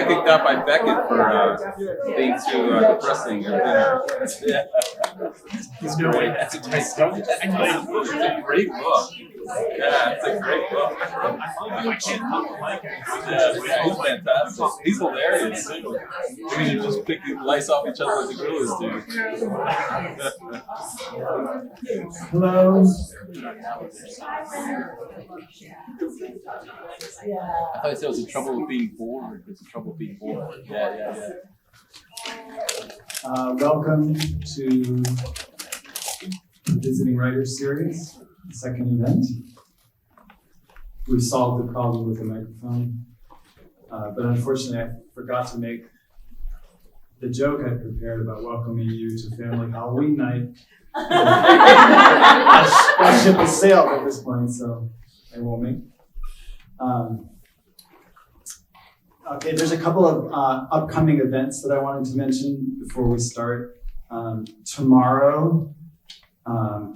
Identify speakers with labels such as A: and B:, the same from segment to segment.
A: got kicked out by Beckett for being too depressing at dinner. Yeah. He's great. That's a great book. It's a great book. Yeah, it's a great book. Yeah, he's fantastic. He's hilarious too. I mean, you just pick the lice off each other like the gorillas do.
B: Hello.
A: I thought you said it was the trouble with being bored. It's the trouble with being bored. Yeah.
B: Welcome to the Visiting Writers Series, the second event. We solved the problem with the microphone, but unfortunately I forgot to make the joke I prepared about welcoming you to Family Halloween Night. That ship has sailed at this point, so I won't make. Okay, there's a couple of upcoming events that I wanted to mention before we start. Tomorrow,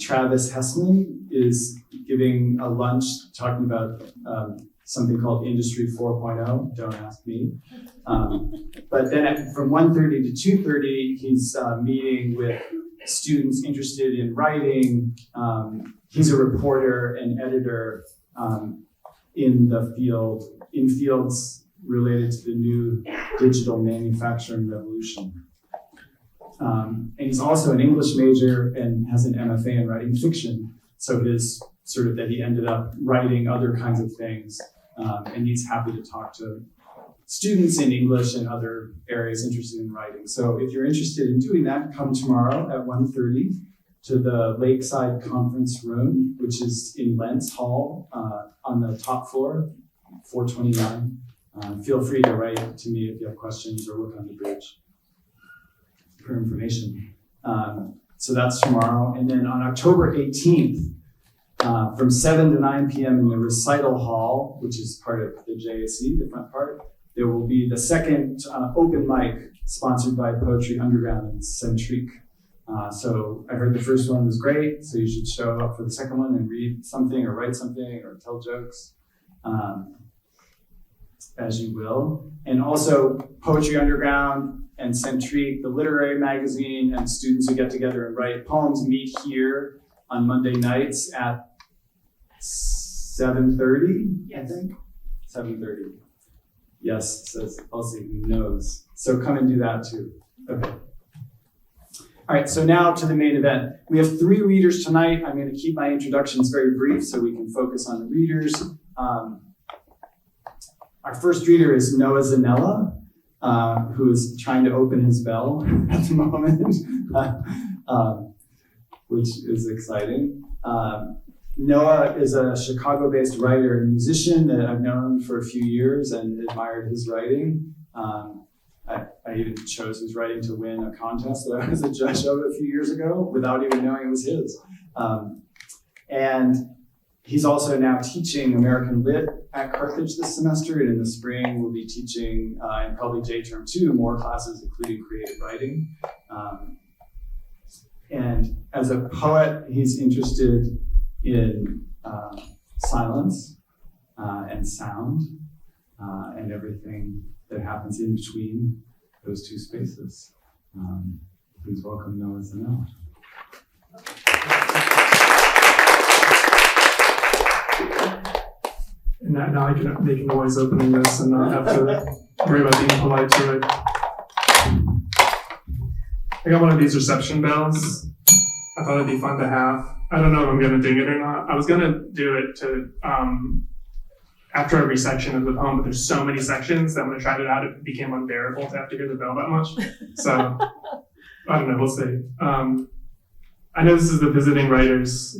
B: Travis Hessman is giving a lunch talking about something called Industry 4.0. Don't ask me. But then from 1:30 to 2:30, he's meeting with students interested in writing. He's a reporter and editor in the field, in fields related to the new digital manufacturing revolution. And he's also an English major and has an MFA in writing fiction. So his sort of that he ended up writing other kinds of things. And he's happy to talk to students in English and other areas interested in writing. So if you're interested in doing that, come tomorrow at 1:30 to the Lakeside Conference Room, which is in Lentz Hall on the top floor, 429. Feel free to write to me if you have questions or look on the bridge for information. So that's tomorrow. And then on October 18th, from 7 to 9 p.m. in the Recital Hall, which is part of the JAC, the front part, there will be the second open mic sponsored by Poetry Underground and Centrique. So I heard the first one was great, so you should show up for the second one and read something or write something or tell jokes. As you will. And also Poetry Underground and Centrique, the literary magazine, and students who get together and write poems meet here on Monday nights at 7:30, I think? 7:30. Yes, says Elsie, who knows. So come and do that too. Okay. All right, so now to the main event. We have 3 readers tonight. I'm going to keep my introductions very brief so we can focus on the readers. Our first reader is Noah Zanella, who is trying to open his bell at the moment, which is exciting. Noah is a Chicago-based writer and musician that I've known for a few years and admired his writing. I even chose his writing to win a contest that I was a judge of a few years ago without even knowing it was his. And he's also now teaching American Lit at Carthage this semester, and in the spring we'll be teaching, and probably J-Term 2, more classes including creative writing. And as a poet, he's interested in silence and sound and everything that happens in between those two spaces. Please welcome Noah Zanella.
C: And now I can make a noise opening this and not have to worry about being polite to it. I got one of these reception bells. I thought it'd be fun to have. I don't know if I'm going to ding it or not. I was going to do it to after every section of the poem, but there's so many sections that when I tried it out, it became unbearable to have to hear the bell that much. So I don't know. We'll see. I know this is the Visiting Writers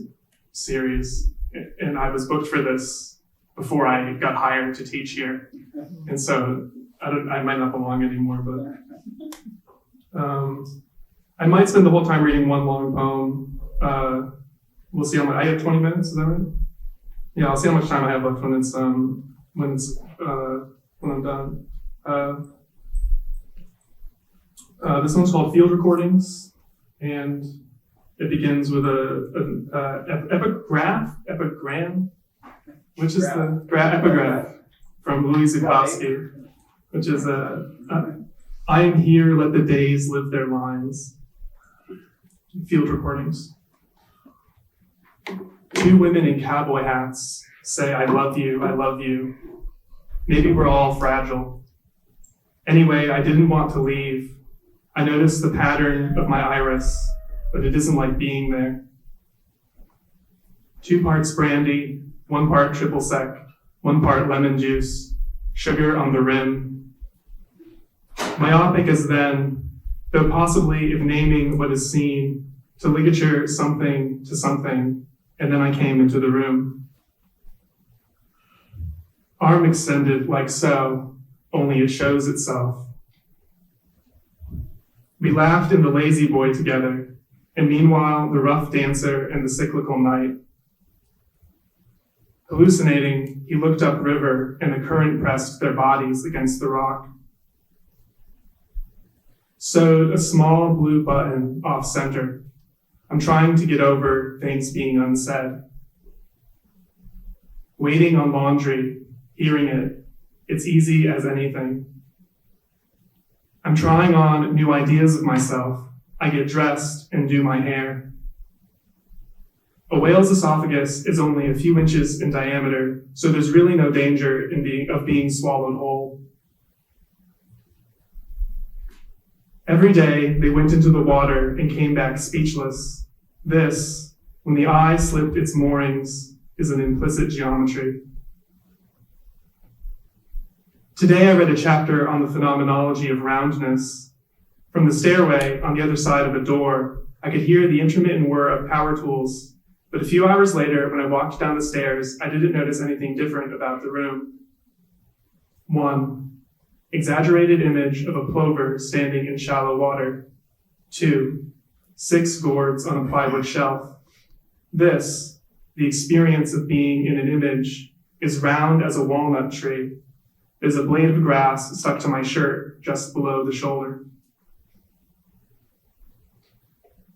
C: series, and I was booked for this before I got hired to teach here, and so I might not belong anymore. But I might spend the whole time reading one long poem. We'll see how much. I have 20 minutes. Is that right? Yeah, I'll see how much time I have left when I'm done. This one's called Field Recordings, and it begins with epigram, which is the epigraph from Louis Zukowski. which is I am here, let the days live their lines. Field recordings. Two women in cowboy hats say, I love you, I love you. Maybe we're all fragile. Anyway, I didn't want to leave. I noticed the pattern of my iris, but it isn't like being there. 2 parts brandy, 1 part triple sec, 1 part lemon juice, sugar on the rim. Myopic as then, though possibly if naming what is seen, to ligature something to something, and then I came into the room. Arm extended like so, only it shows itself. We laughed in the lazy boy together, and meanwhile the rough dancer and the cyclical night. Hallucinating, he looked upriver, and the current pressed their bodies against the rock. Sewed a small blue button off center. I'm trying to get over things being unsaid. Waiting on laundry, hearing it, it's easy as anything. I'm trying on new ideas of myself. I get dressed and do my hair. A whale's esophagus is only a few inches in diameter, so there's really no danger of being swallowed whole. Every day, they went into the water and came back speechless. This, when the eye slipped its moorings, is an implicit geometry. Today, I read a chapter on the phenomenology of roundness. From the stairway on the other side of a door, I could hear the intermittent whir of power tools, but a few hours later, when I walked down the stairs, I didn't notice anything different about the room. 1. Exaggerated image of a plover standing in shallow water. 2. 6 gourds on a plywood shelf. This, the experience of being in an image, is round as a walnut tree. There's a blade of grass stuck to my shirt just below the shoulder.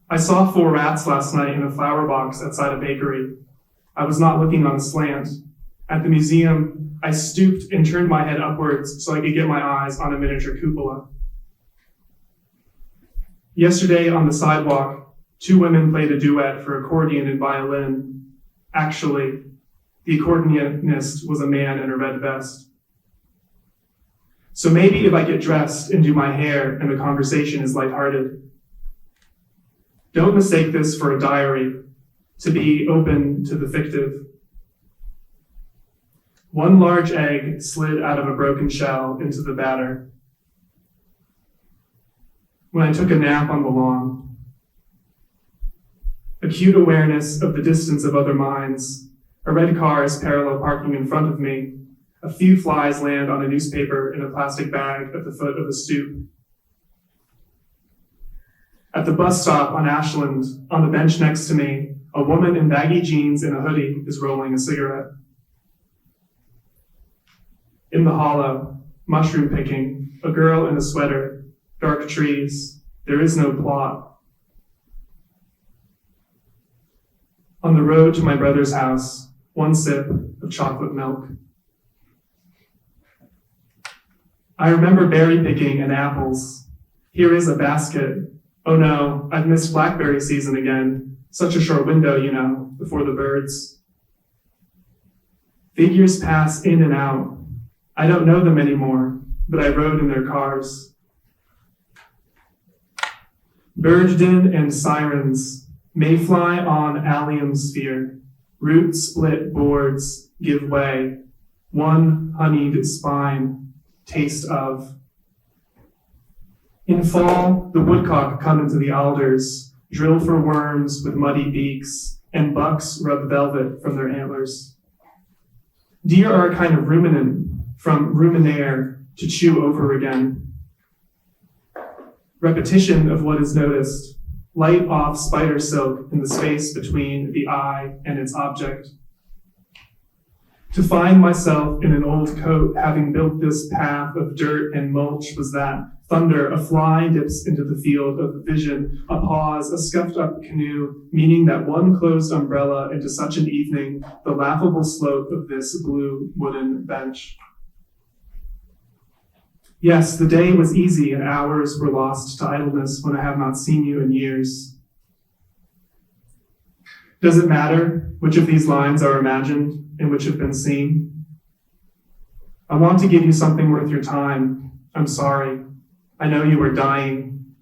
C: I saw 4 rats last night in a flower box outside a bakery. I was not looking on a slant. At the museum, I stooped and turned my head upwards so I could get my eyes on a miniature cupola. Yesterday on the sidewalk, 2 women played a duet for accordion and violin. Actually, the accordionist was a man in a red vest. So maybe if I get dressed and do my hair and the conversation is lighthearted. Don't mistake this for a diary, to be open to the fictive. 1 large egg slid out of a broken shell into the batter. When I took a nap on the lawn. Acute awareness of the distance of other minds. A red car is parallel parking in front of me. A few flies land on a newspaper in a plastic bag at the foot of a stoop. At the bus stop on Ashland, on the bench next to me, a woman in baggy jeans and a hoodie is rolling a cigarette. In the hollow, mushroom picking, a girl in a sweater, dark trees, there is no plot. On the road to my brother's house, 1 sip of chocolate milk. I remember berry picking and apples. Here is a basket. Oh no, I've missed blackberry season again. Such a short window, you know, before the birds. Figures pass in and out. I don't know them anymore, but I rode in their cars. Birdden and sirens, mayfly on allium sphere. Root split boards give way. 1 honeyed spine, taste of. In fall, the woodcock come into the alders, drill for worms with muddy beaks, and bucks rub velvet from their antlers. Deer are a kind of ruminant, from ruminare, to chew over again. Repetition of what is noticed, light off spider silk in the space between the eye and its object. To find myself in an old coat, having built this path of dirt and mulch, was that thunder, a fly dips into the field of vision, a pause, a scuffed up canoe, meaning that 1 closed umbrella into such an evening, the laughable slope of this blue wooden bench. Yes, the day was easy and hours were lost to idleness when I have not seen you in years. Does it matter which of these lines are imagined and which have been seen? I want to give you something worth your time. I'm sorry. I know you are dying.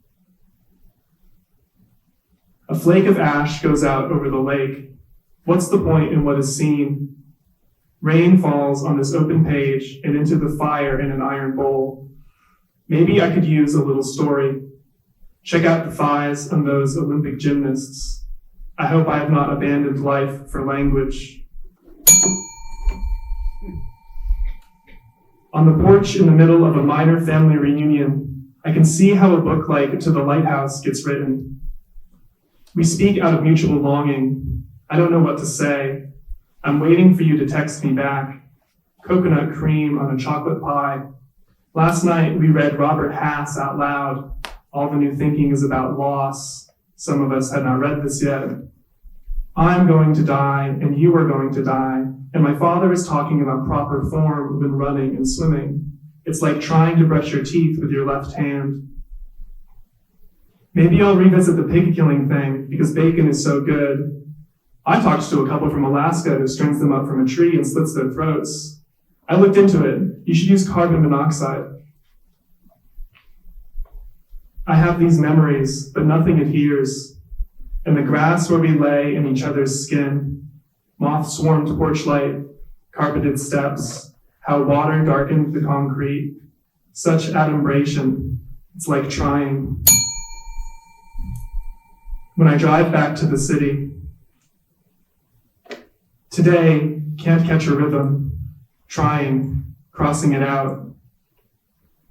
C: A flake of ash goes out over the lake. What's the point in what is seen? Rain falls on this open page and into the fire in an iron bowl. Maybe I could use a little story. Check out the thighs on those Olympic gymnasts. I hope I have not abandoned life for language. On the porch in the middle of a minor family reunion, I can see how a book like To the Lighthouse gets written. We speak out of mutual longing. I don't know what to say. I'm waiting for you to text me back. Coconut cream on a chocolate pie. Last night we read Robert Hass out loud. All the New Thinking is about loss. Some of us had not read this yet. I'm going to die, and you are going to die, and my father is talking about proper form when running and swimming. It's like trying to brush your teeth with your left hand. Maybe I'll revisit the pig killing thing, because bacon is so good. I talked to a couple from Alaska who strings them up from a tree and slits their throats. I looked into it. You should use carbon monoxide. I have these memories, but nothing adheres. And the grass where we lay in each other's skin, moth-swarmed porch light, carpeted steps, how water darkened the concrete, such adumbration, it's like trying. When I drive back to the city, today, can't catch a rhythm, trying, crossing it out.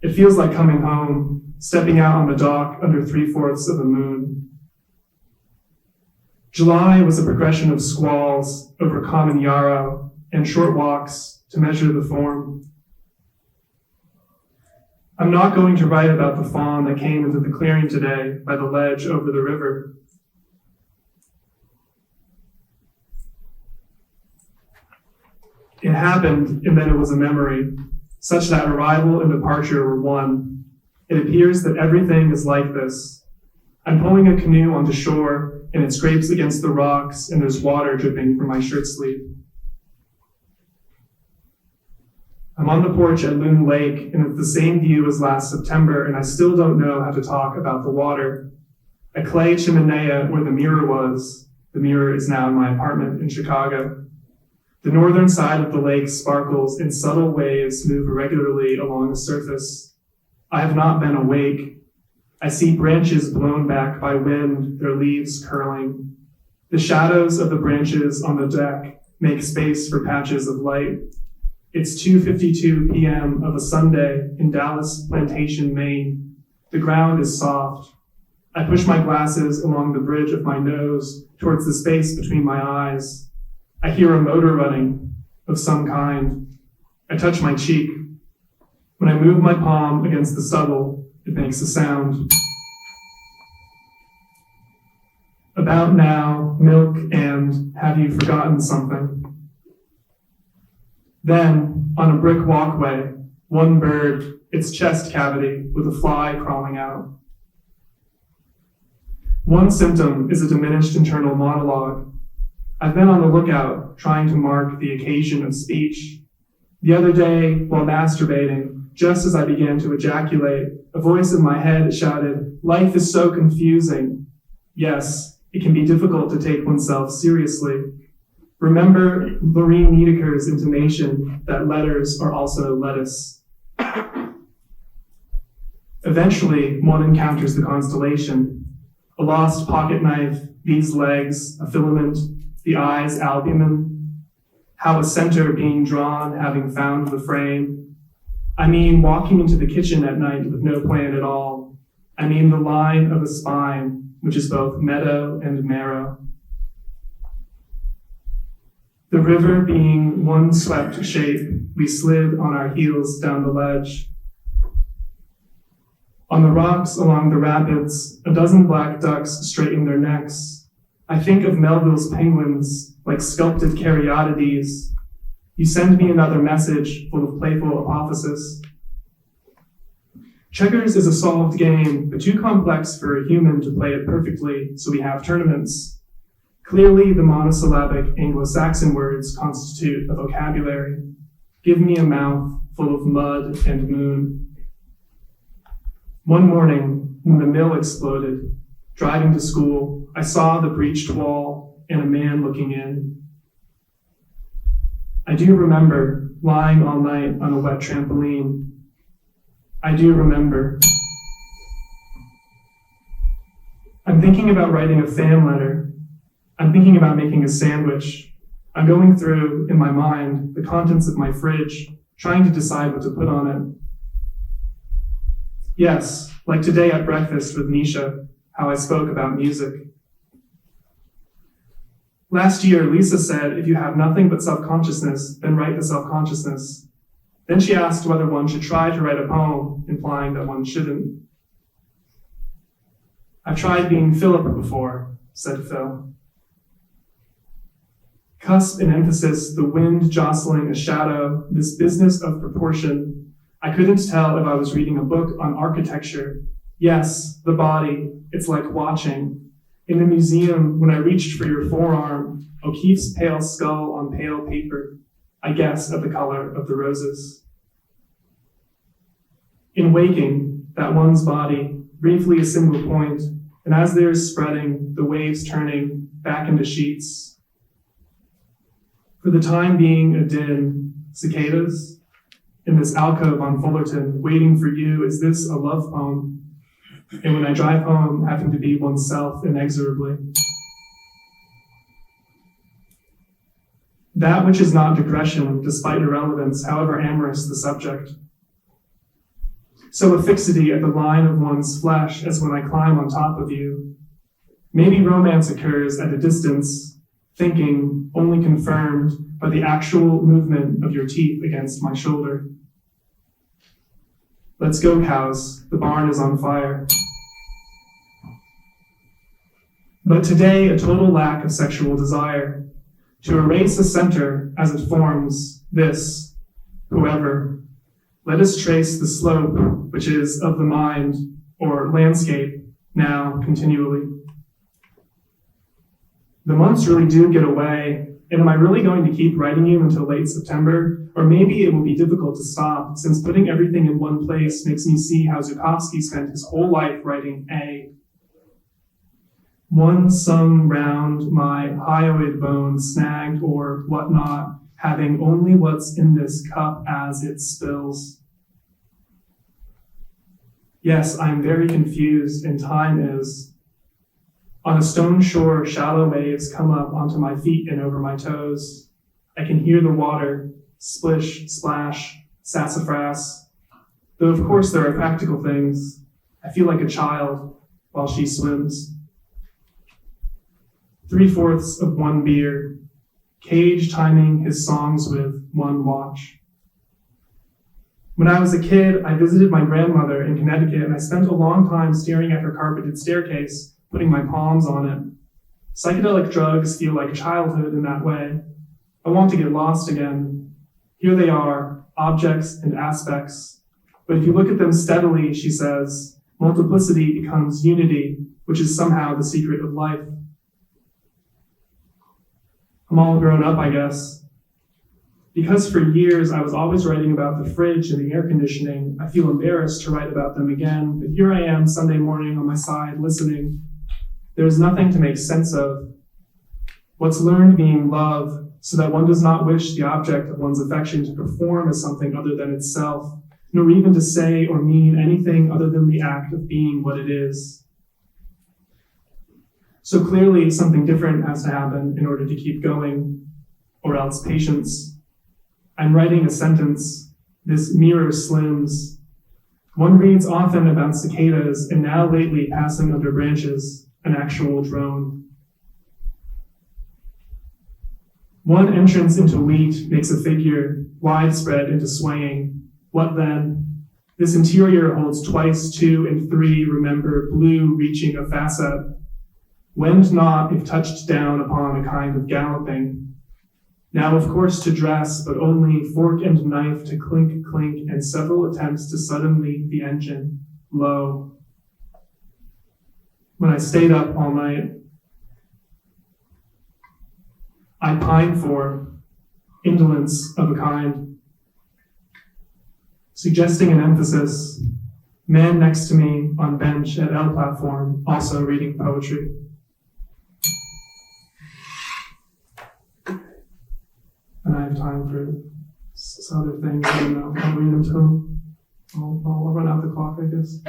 C: It feels like coming home, stepping out on the dock under 3/4 of a moon. July was a progression of squalls over common yarrow and short walks to measure the form. I'm not going to write about the fawn that came into the clearing today by the ledge over the river. It happened, and then it was a memory, such that arrival and departure were one. It appears that everything is like this. I'm pulling a canoe onto shore, and it scrapes against the rocks, and there's water dripping from my shirt sleeve. I'm on the porch at Loon Lake, and it's the same view as last September, and I still don't know how to talk about the water. A clay chimenea where the mirror was. The mirror is now in my apartment in Chicago. The northern side of the lake sparkles, and subtle waves move irregularly along the surface. I have not been awake. I see branches blown back by wind, their leaves curling. The shadows of the branches on the deck make space for patches of light. It's 2:52 p.m. of a Sunday in Dallas Plantation, Maine. The ground is soft. I push my glasses along the bridge of my nose towards the space between my eyes. I hear a motor running of some kind. I touch my cheek. When I move my palm against the stubble, it makes a sound. About now, milk, and have you forgotten something? Then, on a brick walkway, one bird, its chest cavity with a fly crawling out. One symptom is a diminished internal monologue. I've been on the lookout, trying to mark the occasion of speech. The other day, while masturbating, just as I began to ejaculate, a voice in my head shouted, "Life is so confusing." Yes, it can be difficult to take oneself seriously. Remember Lorene Niedeker's intimation that letters are also lettuce. Eventually, one encounters the constellation. A lost pocket knife, these legs, a filament, the eyes albumin. How a center being drawn, having found the frame. I mean, walking into the kitchen at night with no plan at all. I mean, the line of a spine, which is both meadow and marrow. The river being one swept shape, we slid on our heels down the ledge. On the rocks along the rapids, a dozen black ducks straighten their necks. I think of Melville's penguins like sculpted caryatides. You send me another message full of playful apophysis. Checkers is a solved game, but too complex for a human to play it perfectly, so we have tournaments. Clearly, the monosyllabic Anglo-Saxon words constitute a vocabulary. Give me a mouth full of mud and moon. One morning, when the mill exploded, driving to school, I saw the breached wall and a man looking in. I do remember lying all night on a wet trampoline. I do remember. I'm thinking about writing a fan letter. I'm thinking about making a sandwich. I'm going through, in my mind, the contents of my fridge, trying to decide what to put on it. Yes, like today at breakfast with Nisha, how I spoke about music. Last year, Lisa said, if you have nothing but self-consciousness, then write the self-consciousness. Then she asked whether one should try to write a poem, implying that one shouldn't. I've tried being Philip before, said Phil. Cusp and emphasis, the wind jostling a shadow, this business of proportion. I couldn't tell if I was reading a book on architecture. Yes, the body, it's like watching. In the museum, when I reached for your forearm, O'Keeffe's pale skull on pale paper, I guess at the color of the roses. In waking, that one's body, briefly a single point, and as theirs spreading, the waves turning back into sheets. For the time being a din, cicadas, in this alcove on Fullerton, waiting for you, is this a love poem? And when I drive home, having to be oneself inexorably. That which is not digression, despite irrelevance, however amorous the subject. So a fixity at the line of one's flesh as when I climb on top of you. Maybe romance occurs at a distance, thinking, only confirmed by the actual movement of your teeth against my shoulder. Let's go, cows. The barn is on fire. But today, a total lack of sexual desire. To erase a center as it forms this, whoever. Let us trace the slope, which is of the mind, or landscape, now continually. The months really do get away, and am I really going to keep writing you until late September? Or maybe it will be difficult to stop, since putting everything in one place makes me see how Zukofsky spent his whole life writing A. One sung round my hyoid bone snagged or whatnot, having only what's in this cup as it spills. Yes, I'm very confused, and time is. On a stone shore, shallow waves come up onto my feet and over my toes. I can hear the water, splish, splash, sassafras. Though of course there are practical things. I feel like a child while she swims. 3/4 of one beer, Cage timing his songs with one watch. When I was a kid, I visited my grandmother in Connecticut, and I spent a long time staring at her carpeted staircase, putting my palms on it. Psychedelic drugs feel like childhood in that way. I want to get lost again. Here they are, objects and aspects. But if you look at them steadily, she says, multiplicity becomes unity, which is somehow the secret of life. I'm all grown up, I guess. Because for years I was always writing about the fridge and the air conditioning, I feel embarrassed to write about them again, but here I am Sunday morning on my side listening. There's nothing to make sense of. What's learned being love, so that one does not wish the object of one's affection to perform as something other than itself, nor even to say or mean anything other than the act of being what it is. So clearly something different has to happen in order to keep going, or else patience. I'm writing a sentence, this mirror slims. One reads often about cicadas, and now lately passing under branches, an actual drone. One entrance into wheat makes a figure, widespread into swaying. What then? This interior holds twice 2 and 3, remember, blue reaching a facet. Wend not if touched down upon a kind of galloping. Now, of course, to dress, but only fork and knife to clink, clink, and several attempts to suddenly the engine low. When I stayed up all night, I pine for indolence of a kind, suggesting an emphasis. Man next to me on bench at L platform, also reading poetry. And I have time for some other things. I don't know. I'll read them to him. I'll run out the clock, I guess.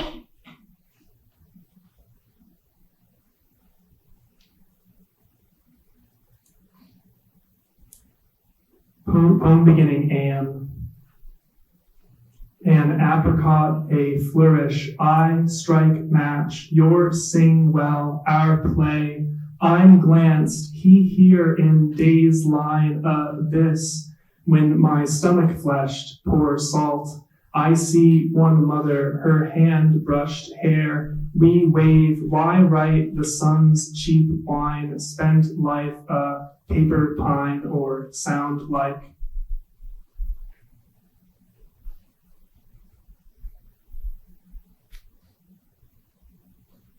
C: Poem beginning Anne. An apricot, a flourish, I strike match, yours sing well, our play. I'm glanced, he here in day's line, this, when my stomach fleshed, pour salt. I see one mother, her hand brushed hair, we wave, why write the sun's cheap wine, spent life a paper pine or sound like.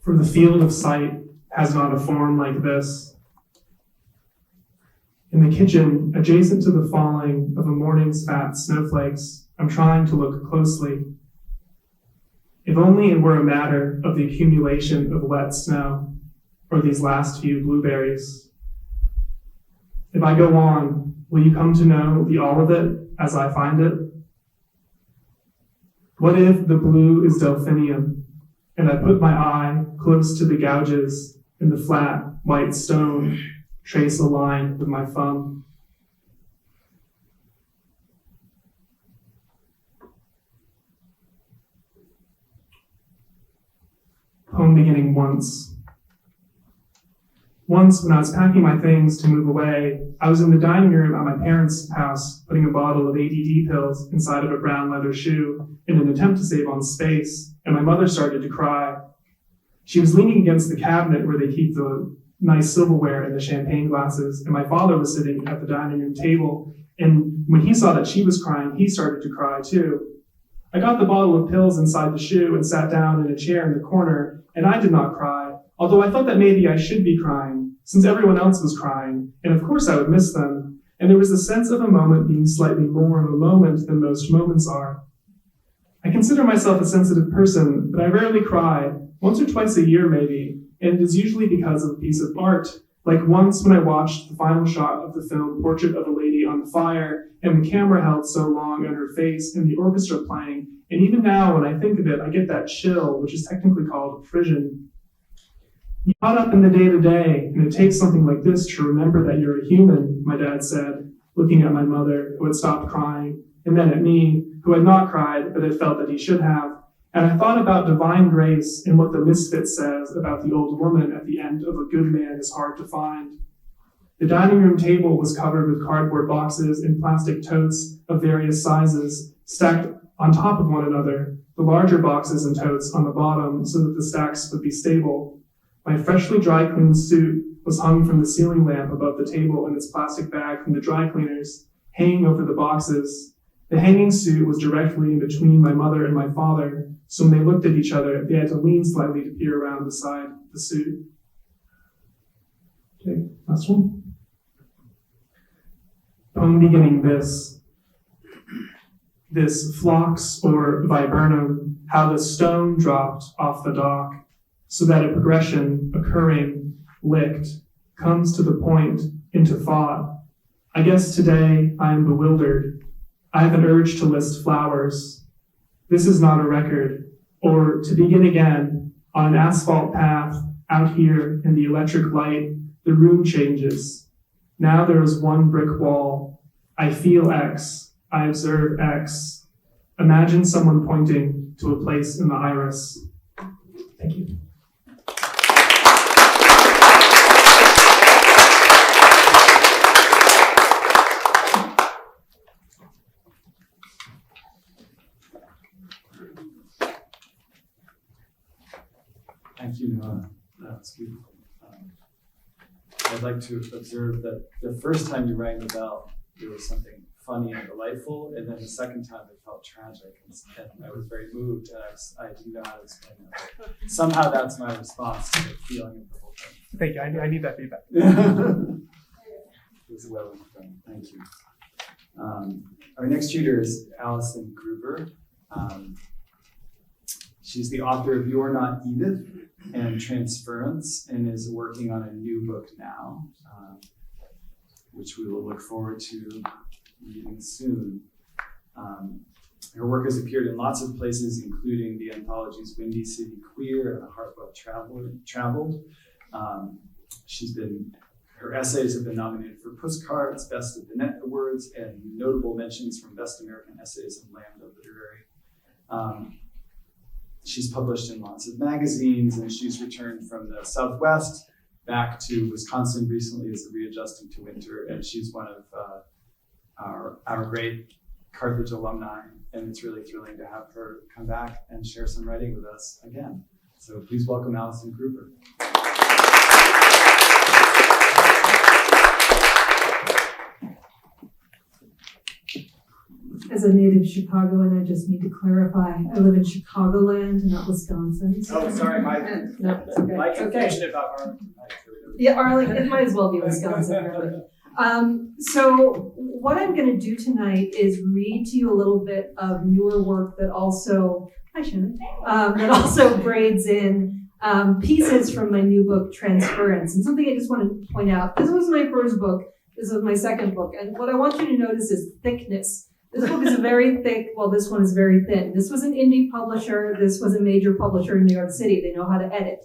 C: For the field of sight has not a form like this. In the kitchen, adjacent to the falling of a morning's fat snowflakes, I'm trying to look closely. If only it were a matter of the accumulation of wet snow, or these last few blueberries. If I go on, will you come to know the all of it as I find it? What if the blue is delphinium, and I put my eye close to the gouges in the flat, white stone, trace a line with my thumb. Poem beginning once. Once, when I was packing my things to move away, I was in the dining room at my parents' house, putting a bottle of ADD pills inside of a brown leather shoe in an attempt to save on space, and my mother started to cry. She was leaning against the cabinet where they keep the nice silverware and the champagne glasses, and my father was sitting at the dining room table, and when he saw that she was crying, he started to cry too. I got the bottle of pills inside the shoe and sat down in a chair in the corner, and I did not cry, although I thought that maybe I should be crying, since everyone else was crying, and of course I would miss them, and there was a sense of a moment being slightly more of a moment than most moments are. I consider myself a sensitive person, but I rarely cry, once or twice a year maybe, and it is usually because of a piece of art, like once when I watched the final shot of the film Portrait of a Lady on the Fire, and the camera held so long on her face and the orchestra playing, and even now when I think of it, I get that chill, which is technically called frisson. You're caught up in the day-to-day, and it takes something like this to remember that you're a human, my dad said, looking at my mother, who had stopped crying, and then at me, who had not cried, but had felt that he should have. And I thought about divine grace and what the misfit says about the old woman at the end of A Good Man is Hard to Find. The dining room table was covered with cardboard boxes and plastic totes of various sizes, stacked on top of one another, the larger boxes and totes on the bottom so that the stacks would be stable. My freshly dry cleaned suit was hung from the ceiling lamp above the table in its plastic bag from the dry cleaners, hanging over the boxes. The hanging suit was directly in between my mother and my father, so when they looked at each other, they had to lean slightly to peer around the side of the suit. Okay, last one. Poem beginning this. This phlox or viburnum, how the stone dropped off the dock, so that a progression occurring, licked, comes to the point into thought. I guess today I am bewildered. I have an urge to list flowers. This is not a record, or to begin again on an asphalt path out here in the electric light, the room changes. Now there is one brick wall. I feel X. I observe X. Imagine someone pointing to a place in the iris. Thank you.
B: Thank you, Noah. That was beautiful. I'd like to observe that the first time you rang the bell, there was something funny and delightful, and then the second time it felt tragic, and I was very moved, and I didn't know how to explain that. But somehow that's my response to the feeling of the whole thing.
C: Thank you. I need that feedback.
B: It was well done. Thank you. Our next tutor is Allison Gruber. She's the author of You're Not Edith and Transference, and is working on a new book now, which we will look forward to reading soon. Her work has appeared in lots of places, including the anthologies Windy City Queer and The Heart Well Traveled. Her essays have been nominated for Pusscards, Best of the Net Awards, and notable mentions from Best American Essays and Lambda Literary. She's published in lots of magazines, and she's returned from the Southwest back to Wisconsin recently as a readjusting to winter, and she's one of our great Carthage alumni, and it's really thrilling to have her come back and share some writing with us again. So please welcome Allison Gruber.
D: As a native Chicagoan, I just need to clarify, I live in Chicagoland, not Wisconsin.
B: Oh, sorry,
D: No, it's okay.
B: my
D: It's okay.
B: confusion about Arlington.
D: Yeah, Arlington, it might as well be Wisconsin, really. So what I'm gonna do tonight is read to you a little bit of newer work that also, that also braids in pieces from my new book, Transference. And something I just want to point out, this was my first book, this was my second book, and what I want you to notice is thickness. This book is very thick, while this one is very thin. This was an indie publisher, this was a major publisher in New York City, they know how to edit.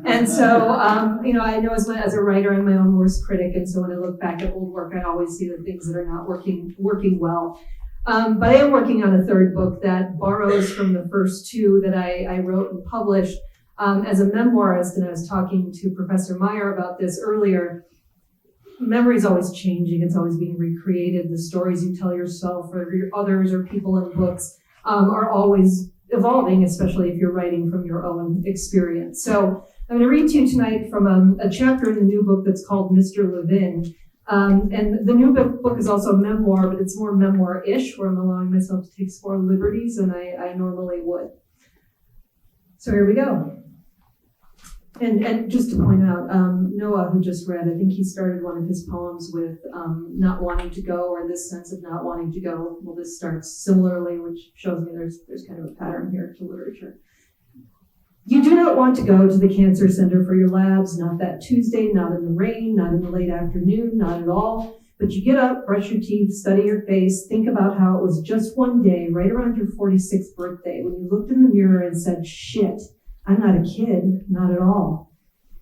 D: And so, I know as a writer, I'm my own worst critic, and so when I look back at old work, I always see the things that are not working well. But I am working on a third book that borrows from the first two that I wrote and published as a memoirist, and I was talking to Professor Meyer about this earlier. Memory is always changing, it's always being recreated. The stories you tell yourself or your others or people in books are always evolving, especially if you're writing from your own experience. So I'm going to read to you tonight from a chapter in the new book that's called Mr. Levin. And the new book is also a memoir, but it's more memoir-ish, where I'm allowing myself to take more liberties than I normally would. So here we go. And just to point out, Noah, who just read, I think he started one of his poems with not wanting to go, or this sense of not wanting to go. Well, this starts similarly, which shows me there's kind of a pattern here to literature. You do not want to go to the cancer center for your labs, not that Tuesday, not in the rain, not in the late afternoon, not at all. But you get up, brush your teeth, study your face, think about how it was just one day, right around your 46th birthday, when you looked in the mirror and said, shit, I'm not a kid, not at all.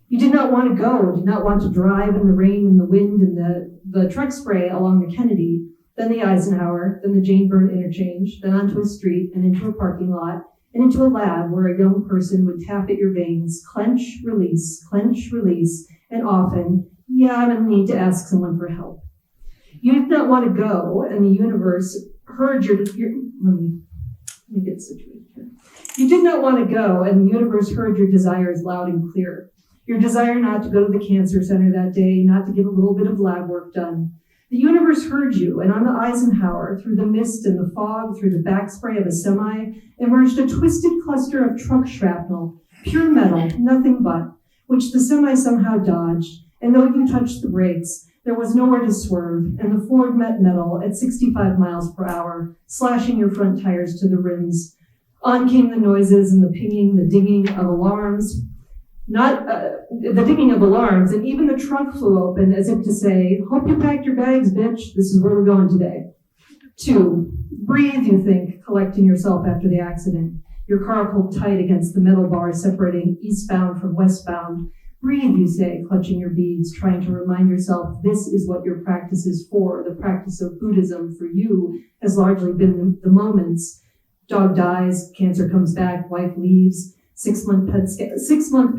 D: You did not want to go, did not want to drive in the rain and the wind and the truck spray along the Kennedy, then the Eisenhower, then the Jane Byrne interchange, then onto a street and into a parking lot, and into a lab where a young person would tap at your veins, clench, release, and often, yeah, I'm going to need to ask someone for help. You did not want to go, and the universe heard your let me get situated here. You did not want to go, and the universe heard your desires loud and clear. Your desire not to go to the cancer center that day, not to get a little bit of lab work done. The universe heard you, and on the Eisenhower, through the mist and the fog, through the backspray of a semi, emerged a twisted cluster of truck shrapnel, pure metal, nothing but, which the semi somehow dodged, and though you touched the brakes, there was nowhere to swerve, and the Ford met metal at 65 miles per hour, slashing your front tires to the rims. On came the noises and the pinging, the dinging of alarms, and even the trunk flew open as if to say, hope you packed your bags, bitch, this is where we're going today. 2, breathe, you think, collecting yourself after the accident. Your car pulled tight against the metal bar separating eastbound from westbound. Breathe, you say, clutching your beads, trying to remind yourself this is what your practice is for. The practice of Buddhism for you has largely been the moments. Dog dies, cancer comes back, wife leaves, 6-month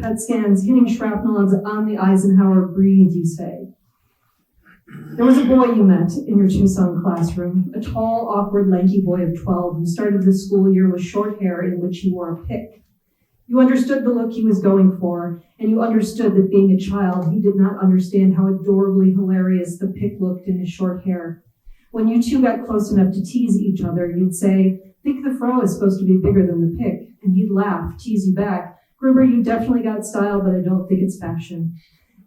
D: pet scans, hitting shrapnel on the Eisenhower. Breathe, you say. There was a boy you met in your Tucson classroom, a tall, awkward, lanky boy of 12 who started the school year with short hair in which he wore a pick. You understood the look he was going for, and you understood that being a child, he did not understand how adorably hilarious the pick looked in his short hair. When you two got close enough to tease each other, you'd say, "Think the fro is supposed to be bigger than the pick," and he'd laugh, tease you back. "Gruber, you definitely got style, but I don't think it's fashion."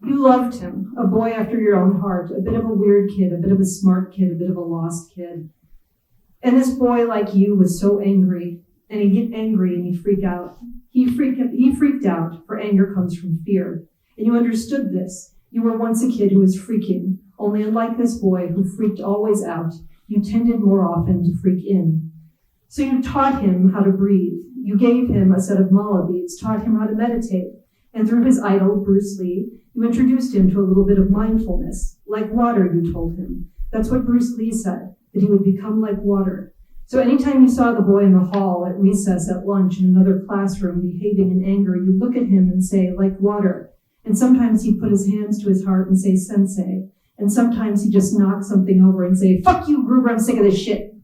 D: You loved him, a boy after your own heart, a bit of a weird kid, a bit of a smart kid, a bit of a lost kid. And this boy, like you, was so angry, and he'd get angry and he'd freak out. He freaked out, for anger comes from fear. And you understood this. You were once a kid who was freaking, only unlike this boy who freaked always out, you tended more often to freak in. So you taught him how to breathe. You gave him a set of mala beads, taught him how to meditate. And through his idol, Bruce Lee, you introduced him to a little bit of mindfulness. Like water, you told him. That's what Bruce Lee said, that he would become like water. So anytime you saw the boy in the hall, at recess, at lunch, in another classroom, behaving in anger, you'd look at him and say, like water. And sometimes he'd put his hands to his heart and say, sensei. And sometimes he'd just knock something over and say, fuck you, Gruber, I'm sick of this shit.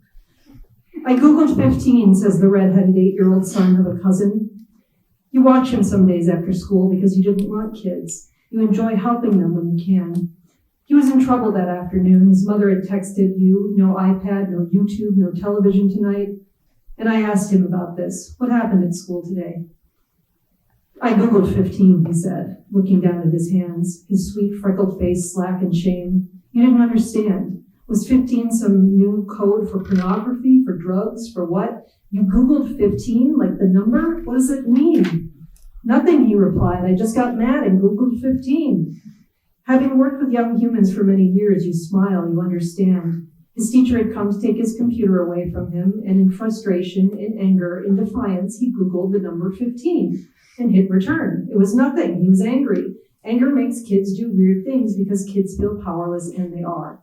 D: I Googled 15, says the redheaded 8-year-old son of a cousin. You watch him some days after school because you didn't want kids. You enjoy helping them when you can. He was in trouble that afternoon. His mother had texted you, no iPad, no YouTube, no television tonight. And I asked him about this. What happened at school today? I Googled 15, he said, looking down at his hands, his sweet freckled face slack in shame. You didn't understand. Was 15 some new code for pornography, for drugs, for what? You Googled 15, like the number? What does it mean? Nothing, he replied. I just got mad and Googled 15. Having worked with young humans for many years, you smile, you understand. His teacher had come to take his computer away from him, and in frustration, in anger, in defiance, he Googled the number 15 and hit return. It was nothing. He was angry. Anger makes kids do weird things because kids feel powerless, and they are.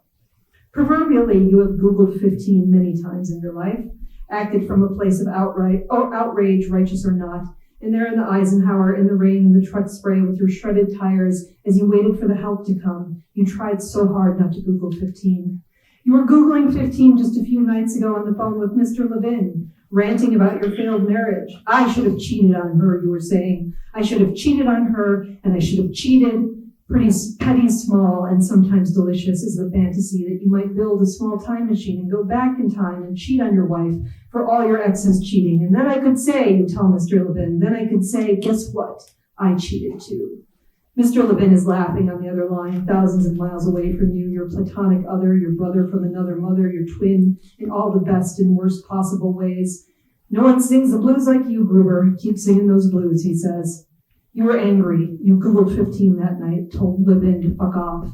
D: Proverbially, you have Googled 15 many times in your life, acted from a place of outrage, righteous or not, and there in the Eisenhower, in the rain, in the truck spray with your shredded tires, as you waited for the help to come, you tried so hard not to Google 15. You were Googling 15 just a few nights ago on the phone with Mr. Levin, ranting about your failed marriage. I should have cheated on her, you were saying. I should have cheated on her, and I should have cheated. Pretty petty, small, and sometimes delicious is the fantasy that you might build a small time machine and go back in time and cheat on your wife for all your exes cheating. And then I could say, you tell Mr. Levin, then I could say, guess what? I cheated too. Mr. Levin is laughing on the other line, thousands of miles away from you, your platonic other, your brother from another mother, your twin, in all the best and worst possible ways. No one sings the blues like you, Gruber. Keep singing those blues, he says. You were angry. You Googled 15 that night, told Levin to fuck off.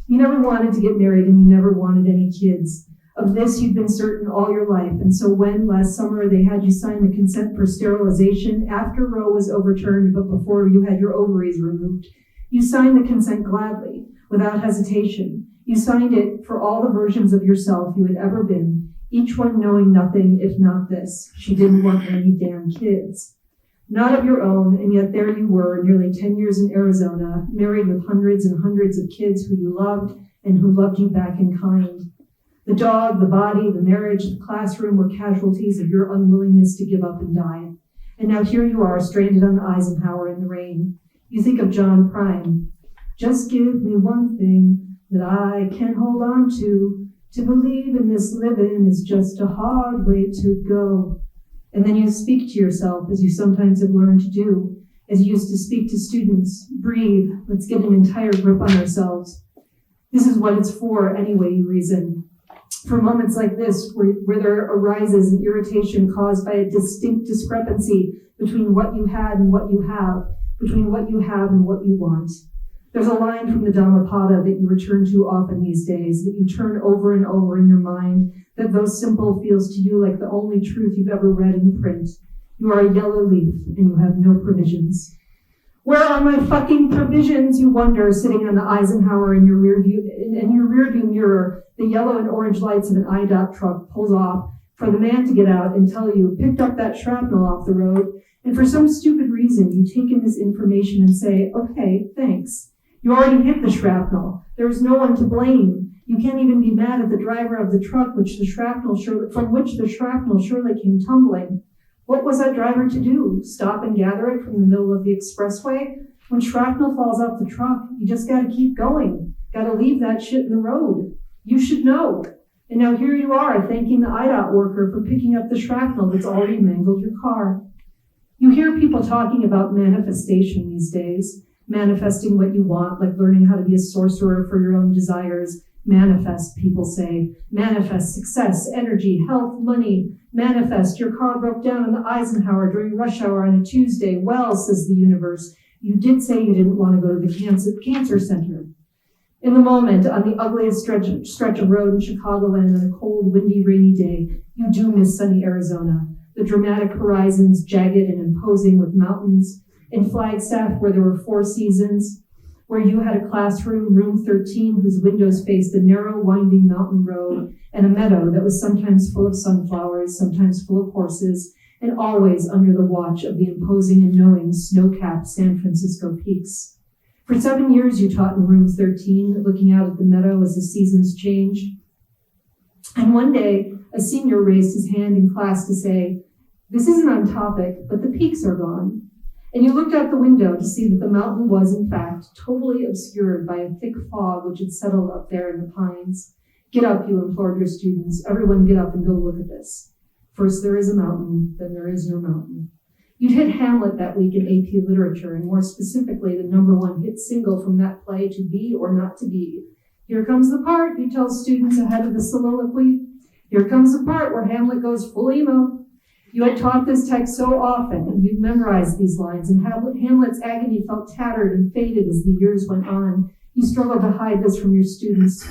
D: You never wanted to get married and you never wanted any kids. Of this you'd been certain all your life, and so when, last summer, they had you sign the consent for sterilization, after Roe was overturned but before you had your ovaries removed, you signed the consent gladly, without hesitation. You signed it for all the versions of yourself you had ever been, each one knowing nothing if not this. She didn't want any damn kids. Not of your own, and yet there you were, nearly 10 years in Arizona, married with hundreds and hundreds of kids who you loved and who loved you back in kind. The dog, the body, the marriage, the classroom were casualties of your unwillingness to give up and die. And now here you are, stranded on the Eisenhower in the rain. You think of John Prine. Just give me one thing that I can hold on to believe in this living is just a hard way to go. And then you speak to yourself, as you sometimes have learned to do, as you used to speak to students. Breathe. Let's get an entire grip on ourselves. This is what it's for anyway, you reason. For moments like this, where there arises an irritation caused by a distinct discrepancy between what you had and what you have, between what you have and what you want. There's a line from the Dhammapada that you return to often these days, that you turn over and over in your mind, that though simple feels to you like the only truth you've ever read in print. You are a yellow leaf and you have no provisions. Where are my fucking provisions, you wonder, sitting on the Eisenhower in your rearview mirror, the yellow and orange lights of an IDOT truck pulls off for the man to get out and tell you, picked up that shrapnel off the road, and for some stupid reason, you take in this information and say, okay, thanks. You already hit the shrapnel. There's no one to blame. You can't even be mad at the driver of the truck from which the shrapnel surely came tumbling. What was that driver to do? Stop and gather it from the middle of the expressway? When shrapnel falls off the truck, you just gotta keep going. Gotta leave that shit in the road. You should know. And now here you are thanking the IDOT worker for picking up the shrapnel that's already mangled your car. You hear people talking about manifestation these days, manifesting what you want, like learning how to be a sorcerer for your own desires. Manifest, people say. Manifest success, energy, health, money. Manifest your car broke down in the Eisenhower during rush hour on a Tuesday. Well, says the universe, you did say you didn't want to go to the cancer center. In the moment, on the ugliest stretch of road in Chicagoland on a cold, windy, rainy day, you do miss sunny Arizona. The dramatic horizons, jagged and imposing with mountains. In Flagstaff, where there were 4 seasons, where you had a classroom, room 13, whose windows faced a narrow, winding mountain road, and a meadow that was sometimes full of sunflowers, sometimes full of horses, and always under the watch of the imposing and knowing snow-capped San Francisco peaks. For 7 years, you taught in room 13, looking out at the meadow as the seasons changed. And one day, a senior raised his hand in class to say, "This isn't on topic, but the peaks are gone." And you looked out the window to see that the mountain was, in fact, totally obscured by a thick fog which had settled up there in the pines. "Get up," you implored your students. "Everyone get up and go look at this. First there is a mountain, then there is no mountain." You'd hit Hamlet that week in AP Literature, and more specifically, the #1 hit single from that play, To Be or Not to Be. Here comes the part, you tell students ahead of the soliloquy. Here comes the part where Hamlet goes full emo. You had taught this text so often, and you'd memorized these lines, and Hamlet's agony felt tattered and faded as the years went on. You struggled to hide this from your students.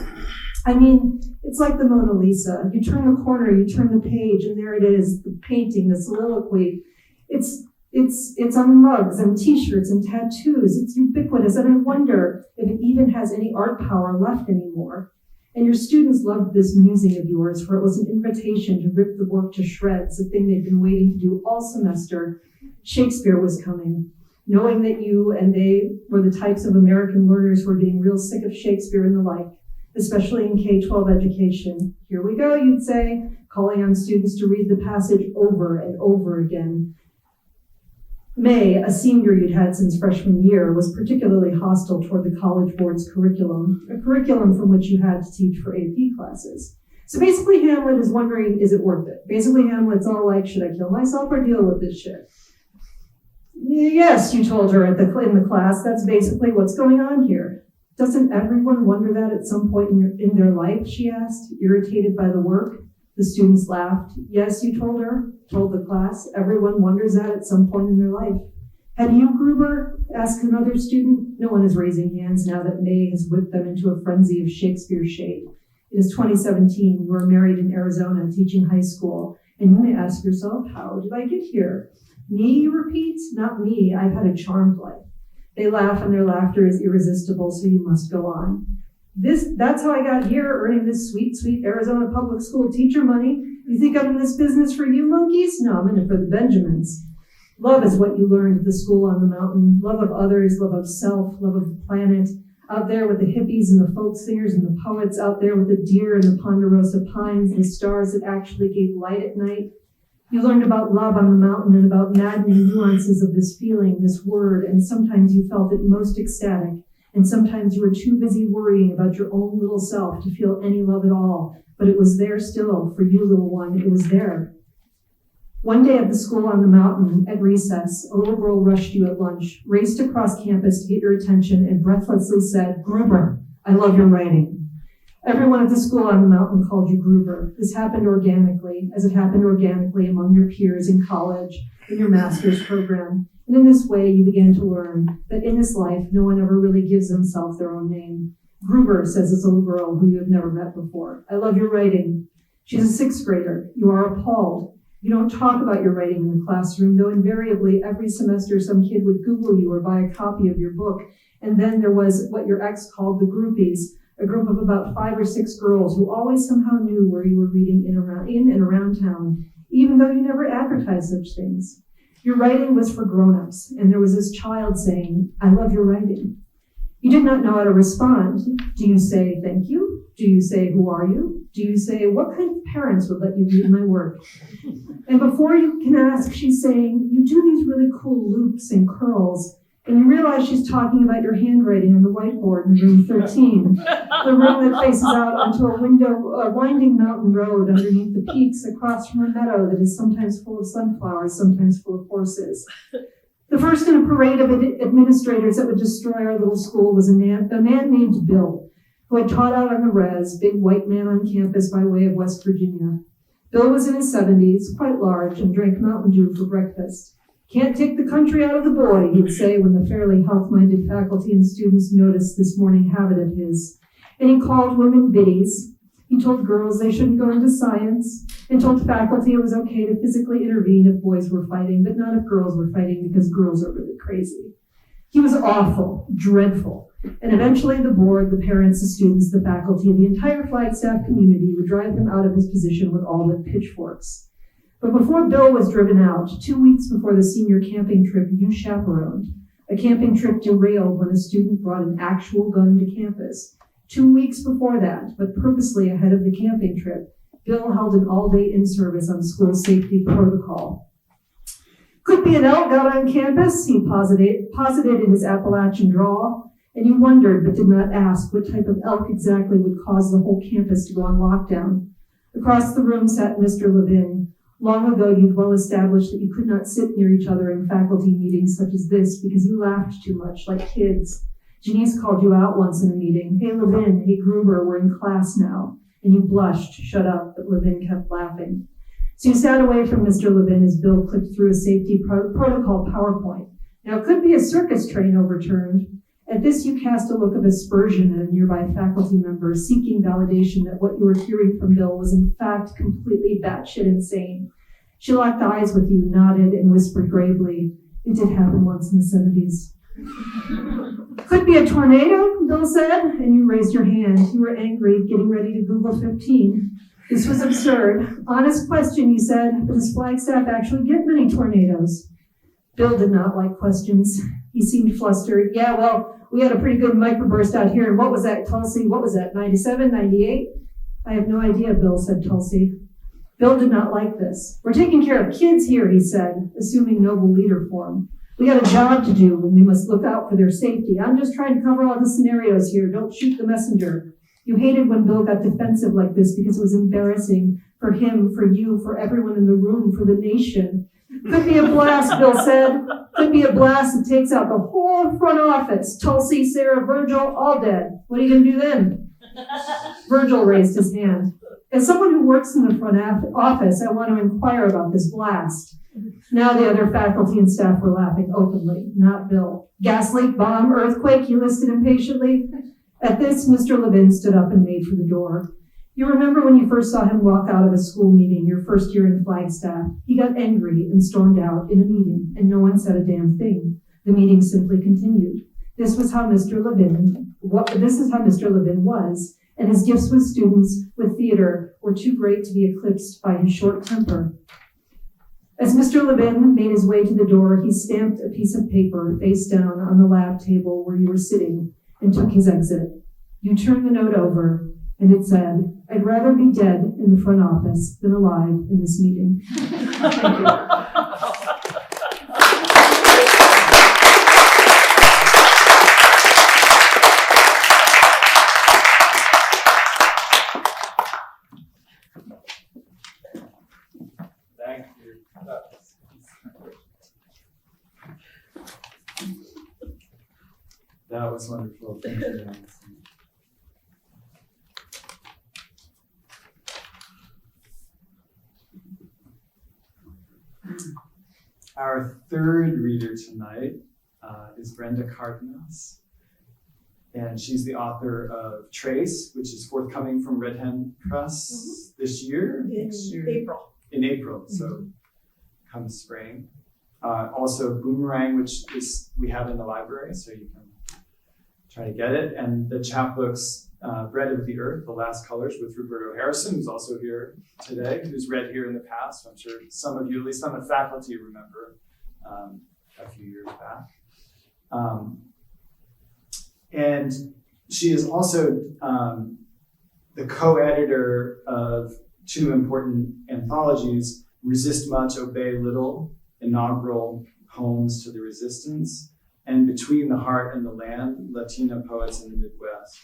D: I mean, it's like the Mona Lisa. You turn the corner, you turn the page, and there it is, the painting, the soliloquy. It's on mugs and t-shirts and tattoos. It's ubiquitous, and I wonder if it even has any art power left anymore. And your students loved this musing of yours, for it was an invitation to rip the work to shreds, a thing they'd been waiting to do all semester. Shakespeare was coming. Knowing that you and they were the types of American learners who were getting real sick of Shakespeare and the like, especially in K-12 education. Here we go, you'd say, calling on students to read the passage over and over again. May, a senior you'd had since freshman year, was particularly hostile toward the College Board's curriculum, a curriculum from which you had to teach for AP classes. So basically Hamlet is wondering, is it worth it? Basically Hamlet's all like, should I kill myself or deal with this shit? Yes, you told her in the class, that's basically what's going on here. Doesn't everyone wonder that at some point in their life, she asked, irritated by the work? The students laughed. Yes, you told the class. Everyone wonders that at some point in their life. Have you, Gruber? Asked another student. No one is raising hands now that May has whipped them into a frenzy of Shakespeare shade. It is 2017. You are married in Arizona, teaching high school. And you may ask yourself, how did I get here? Me, you repeat? Not me. I've had a charmed life. They laugh, and their laughter is irresistible, so you must go on. That's how I got here, earning this sweet, sweet Arizona public school teacher money. You think I'm in this business for you monkeys? No, I'm in it for the Benjamins. Love is what you learned at the school on the mountain. Love of others, love of self, love of the planet. Out there with the hippies and the folk singers and the poets, out there with the deer and the ponderosa pines and the stars that actually gave light at night. You learned about love on the mountain and about maddening nuances of this feeling, this word, and sometimes you felt it most ecstatic. And sometimes you were too busy worrying about your own little self to feel any love at all. But it was there still, for you, little one, it was there. One day at the school on the mountain, at recess, a little girl rushed you at lunch, raced across campus to get your attention, and breathlessly said, "Gruber, I love your writing." Everyone at the school on the mountain called you Gruber. This happened organically, as it happened organically among your peers in college, in your master's program. And in this way, you began to learn that in this life, no one ever really gives themselves their own name. Gruber, says this little girl who you have never met before, "I love your writing." She's a 6th grader. You are appalled. You don't talk about your writing in the classroom, though invariably every semester some kid would Google you or buy a copy of your book. And then there was what your ex called the groupies, a group of about 5 or 6 girls who always somehow knew where you were reading in and around town, even though you never advertised such things. Your writing was for grown-ups, and there was this child saying, "I love your writing." You did not know how to respond. Do you say thank you? Do you say who are you? Do you say what kind of parents would let you read my work? And before you can ask, she's saying, you do these really cool loops and curls. And you realize she's talking about your handwriting on the whiteboard in room 13, the room that faces out onto a winding mountain road underneath the peaks across from a meadow that is sometimes full of sunflowers, sometimes full of horses. The first in a parade of administrators that would destroy our little school was a man named Bill, who had taught out on the res, big white man on campus by way of West Virginia. Bill was in his 70s, quite large, and drank Mountain Dew for breakfast. Can't take the country out of the boy, he'd say when the fairly health-minded faculty and students noticed this morning habit of his. And he called women biddies. He told girls they shouldn't go into science, and told faculty it was okay to physically intervene if boys were fighting, but not if girls were fighting because girls are really crazy. He was awful, dreadful, and eventually the board, the parents, the students, the faculty, and the entire Flagstaff community would drive him out of his position with all but pitchforks. But before Bill was driven out, 2 weeks before the senior camping trip you chaperoned, a camping trip derailed when a student brought an actual gun to campus. 2 weeks before that, but purposely ahead of the camping trip, Bill held an all-day in-service on school safety protocol. Could be an elk out on campus, he posited in his Appalachian drawl, and you wondered but did not ask what type of elk exactly would cause the whole campus to go on lockdown. Across the room sat Mr. Levin. Long ago, you'd well established that you could not sit near each other in faculty meetings such as this because you laughed too much, like kids. Janice called you out once in a meeting. Hey, Levin, hey, Gruber, we're in class now. And you blushed, shut up, but Levin kept laughing. So you sat away from Mr. Levin as Bill clicked through a safety protocol PowerPoint. Now, it could be a circus train overturned. At this, you cast a look of aspersion at a nearby faculty member, seeking validation that what you were hearing from Bill was in fact completely batshit insane. She locked eyes with you, nodded, and whispered gravely, it did happen once in the 70s. Could be a tornado, Bill said, and you raised your hand. You were angry, getting ready to Google 15. This was absurd. Honest question, you said, but does Flagstaff actually get many tornadoes? Bill did not like questions. He seemed flustered. Yeah, well, we had a pretty good microburst out here. And what was that, Tulsi? What was that, 97, 98? I have no idea, Bill said Tulsi. Bill did not like this. We're taking care of kids here, he said, assuming noble leader form. We got a job to do and we must look out for their safety. I'm just trying to cover all the scenarios here. Don't shoot the messenger. You hated when Bill got defensive like this because it was embarrassing for him, for you, for everyone in the room, for the nation. Could be a blast, Bill said. Could be a blast that takes out the whole front office. Tulsi, Sarah, Virgil, all dead. What are you going to do then? Virgil raised his hand. As someone who works in the front office, I want to inquire about this blast. Now the other faculty and staff were laughing openly, not Bill. Gas leak, bomb, earthquake, he listed impatiently. At this, Mr. Levin stood up and made for the door. You remember when you first saw him walk out of a school meeting your first year in Flagstaff? He got angry and stormed out in a meeting, and no one said a damn thing. The meeting simply continued. This is how Mr. Levin was, and his gifts with students, with theater, were too great to be eclipsed by his short temper. As Mr. Levin made his way to the door, he stamped a piece of paper face down on the lab table where you were sitting and took his exit. You turned the note over, and it said, I'd rather be dead in the front office than alive in this meeting. Thank you.
A: Thank you.
B: That was wonderful. Thank you. Our third reader tonight is Brenda Cardenas, and she's the author of Trace, which is forthcoming from Red Hen Press this year.
E: April.
B: In April, so come spring. Also Boomerang, which we have in the library, so you can try to get it. And the chapbooks, Bread of the Earth, The Last Colors with Roberto Harrison, who's also here today, who's read here in the past. I'm sure some of you, at least on the faculty, remember a few years back. And she is also the co-editor of two important anthologies, Resist Much, Obey Little, inaugural poems to the resistance, and Between the Heart and the Land, Latina Poets in the Midwest.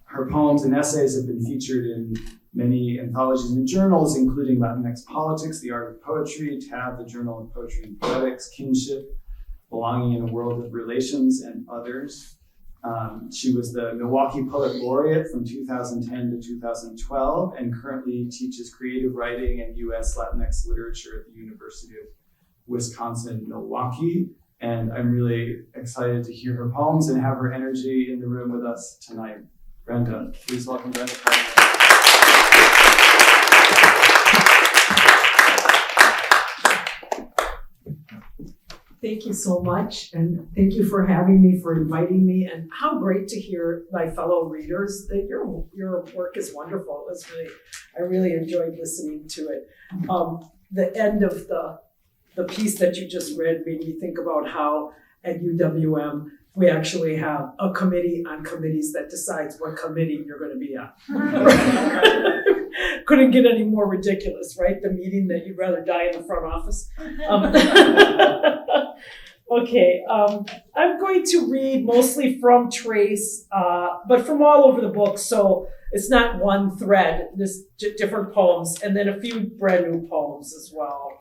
B: Her poems and essays have been featured in many anthologies and journals, including Latinx Politics, The Art of Poetry, TAB, the Journal of Poetry and Poetics, Kinship, Belonging in a World of Relations, and others. She was the Milwaukee Poet Laureate from 2010 to 2012 and currently teaches creative writing and U.S. Latinx literature at the University of Wisconsin-Milwaukee. And I'm really excited to hear her poems and have her energy in the room with us tonight. Brenda, please welcome Brenda.
E: Thank you so much, and thank you for having me, for inviting me, and how great to hear my fellow readers that your work is wonderful. I really enjoyed listening to it. The end of the piece that you just read made me think about how at UWM we actually have a committee on committees that decides what committee you're going to be on. Couldn't get any more ridiculous, right? The meeting that you'd rather die in the front office. Okay, I'm going to read mostly from Trace, but from all over the book, so it's not one thread, there's different poems, and then a few brand new poems as well.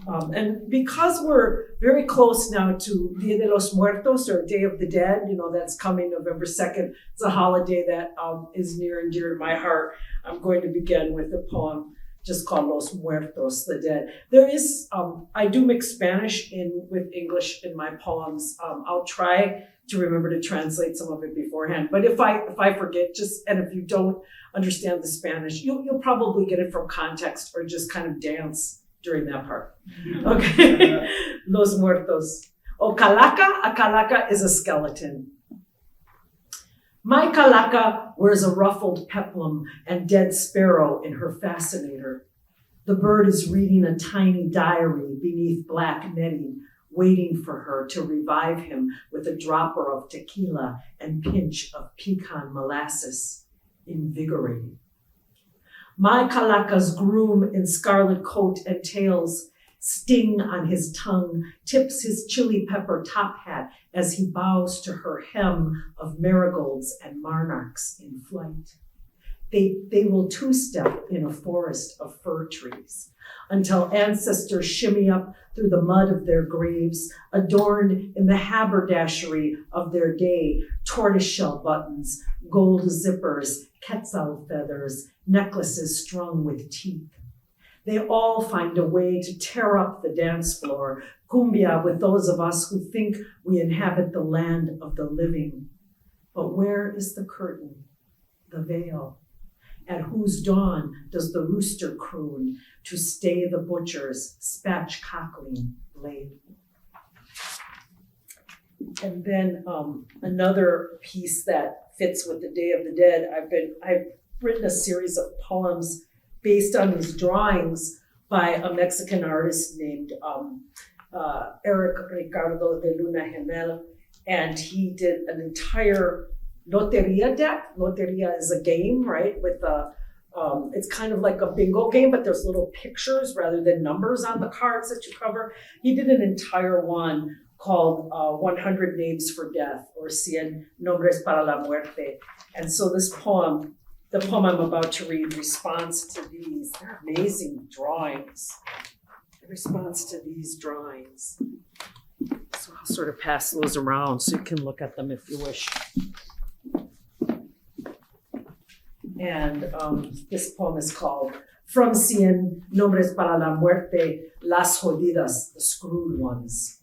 E: And because we're very close now to Dia de los Muertos, or Day of the Dead, that's coming November 2nd. It's a holiday that is near and dear to my heart. I'm going to begin with a poem just called Los Muertos, the Dead. There is, I do mix Spanish with English in my poems. I'll try to remember to translate some of it beforehand. But if I forget, and if you don't understand the Spanish, you'll probably get it from context or just kind of dance during that part. Okay, Los Muertos. A calaca is a skeleton. My calaca wears a ruffled peplum and dead sparrow in her fascinator. The bird is reading a tiny diary beneath black netting, waiting for her to revive him with a dropper of tequila and pinch of pecan molasses. Invigorating. My calaca's groom in scarlet coat and tails, sting on his tongue, tips his chili pepper top hat as he bows to her hem of marigolds and monarchs in flight. They will two-step in a forest of fir trees until ancestors shimmy up through the mud of their graves, adorned in the haberdashery of their day, tortoiseshell buttons, gold zippers, quetzal feathers, necklaces strung with teeth. They all find a way to tear up the dance floor, cumbia with those of us who think we inhabit the land of the living. But where is the curtain, the veil? At whose dawn does the rooster croon to stay the butcher's spatchcockling blade? And then another piece that fits with the Day of the Dead. I've written a series of poems based on these drawings by a Mexican artist named Eric Ricardo de Luna Gemel, and he did an entire loteria deck. Loteria is a game, right? With it's kind of like a bingo game, but there's little pictures rather than numbers on the cards that you cover. He did an entire one called 100 Names for Death, or 100 Nombres para la Muerte. And so this poem, the poem I'm about to read, responds to these. They're amazing drawings. It responds to these drawings. So I'll sort of pass those around so you can look at them if you wish. And this poem is called From 100 Nombres para la Muerte, Las Jodidas, the Screwed Ones.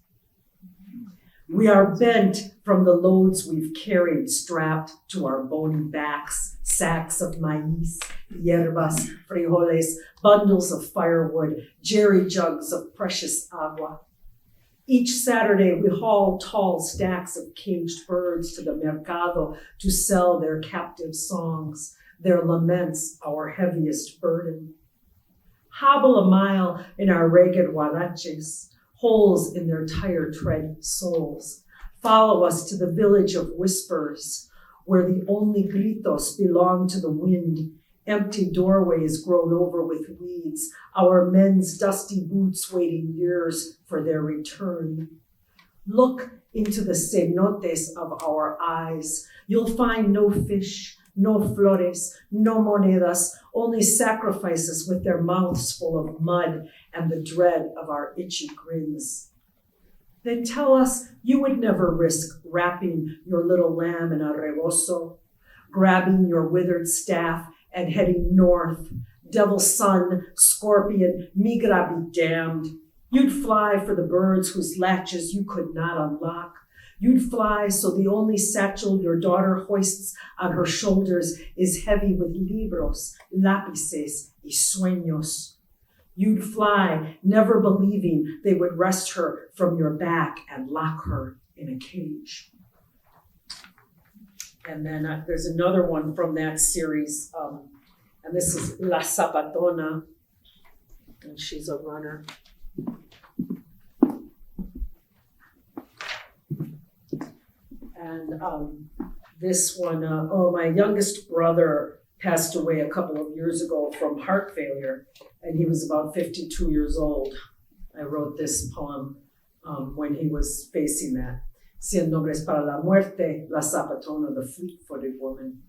E: We are bent from the loads we've carried strapped to our bony backs, sacks of maíz, hierbas, frijoles, bundles of firewood, jerry jugs of precious agua. Each Saturday, we haul tall stacks of caged birds to the mercado to sell their captive songs, their laments, our heaviest burden. Hobble a mile in our ragged huaraches, holes in their tire-tread soles, Follow us to the village of whispers, where the only gritos belong to the wind, empty doorways grown over with weeds, our men's dusty boots waiting years for their return. Look into the cenotes of our eyes. You'll find no fish, no flores, no monedas, only sacrifices with their mouths full of mud and the dread of our itchy grins. Then tell us you would never risk wrapping your little lamb in a rebozo, grabbing your withered staff and heading north. Devil sun, scorpion, migra be damned. You'd fly for the birds whose latches you could not unlock. You'd fly so the only satchel your daughter hoists on her shoulders is heavy with libros, lápices, y sueños. You'd fly, never believing they would wrest her from your back and lock her in a cage. And then there's another one from that series, and this is La Zapatona, and she's a runner. And this one, my youngest brother passed away a couple of years ago from heart failure, and he was about 52 years old. I wrote this poem when he was facing that. Cien nombres para la muerte, la zapatona, the fleet-footed woman.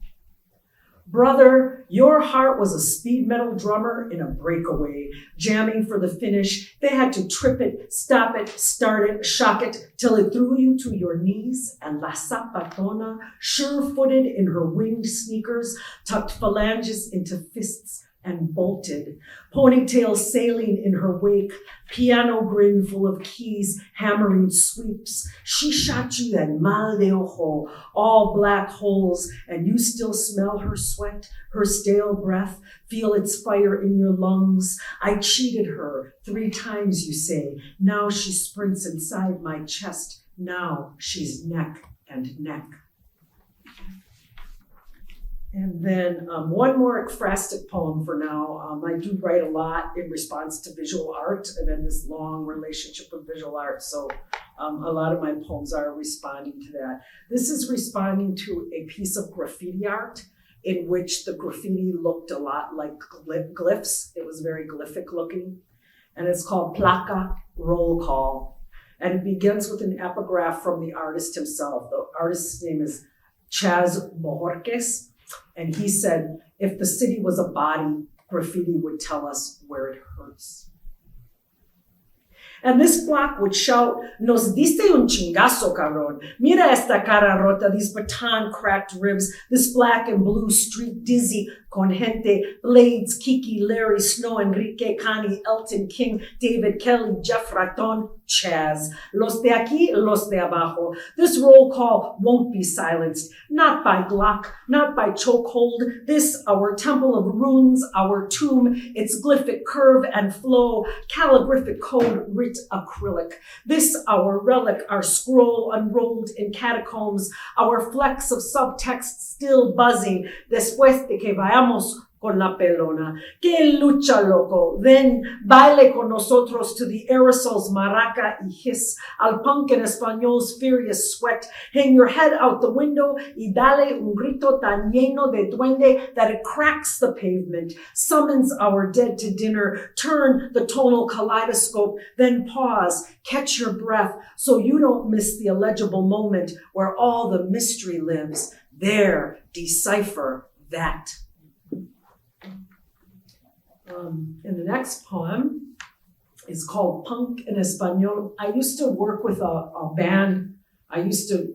E: Brother, your heart was a speed metal drummer in a breakaway, jamming for the finish. They had to trip it, stop it, start it, shock it, till it threw you to your knees. And La Zapatona, sure-footed in her winged sneakers, tucked phalanges into fists and bolted, ponytail sailing in her wake, piano grin full of keys, hammering sweeps. She shot you that mal de ojo, all black holes, and you still smell her sweat, her stale breath, feel its fire in your lungs. I cheated her 3 times, you say. Now she sprints inside my chest. Now she's neck and neck. And then one more ekphrastic poem for now. I do write a lot in response to visual art and then this long relationship with visual art. So a lot of my poems are responding to that. This is responding to a piece of graffiti art in which the graffiti looked a lot like glyphs. It was very glyphic looking. And it's called Placa Roll Call. And it begins with an epigraph from the artist himself. The artist's name is Chaz Bohorquez. And he said, if the city was a body, graffiti would tell us where it hurts. And this block would shout, nos diste un chingazo, cabrón. Mira esta cara rota, these baton cracked ribs, this black and blue street dizzy con gente, Blades, Kiki, Larry, Snow, Enrique, Connie, Elton, King, David, Kelly, Jeff Raton, Chaz. Los de aquí, los de abajo. This roll call won't be silenced, not by Glock, not by chokehold. This, our temple of runes, our tomb, its glyphic curve and flow, calligraphic code writ acrylic. This, our relic, our scroll unrolled in catacombs, our flecks of subtext still buzzing, después de que vayamos con la pelona. Que lucha, loco. Then baile con nosotros to the aerosols maraca y hiss, al punk en español's furious sweat. Hang your head out the window y dale un grito tan lleno de duende that it cracks the pavement, summons our dead to dinner. Turn the tonal kaleidoscope, then pause, catch your breath so you don't miss the illegible moment where all the mystery lives. There, decipher that. And the next poem is called Punk en Español. I used to work with a band. I used to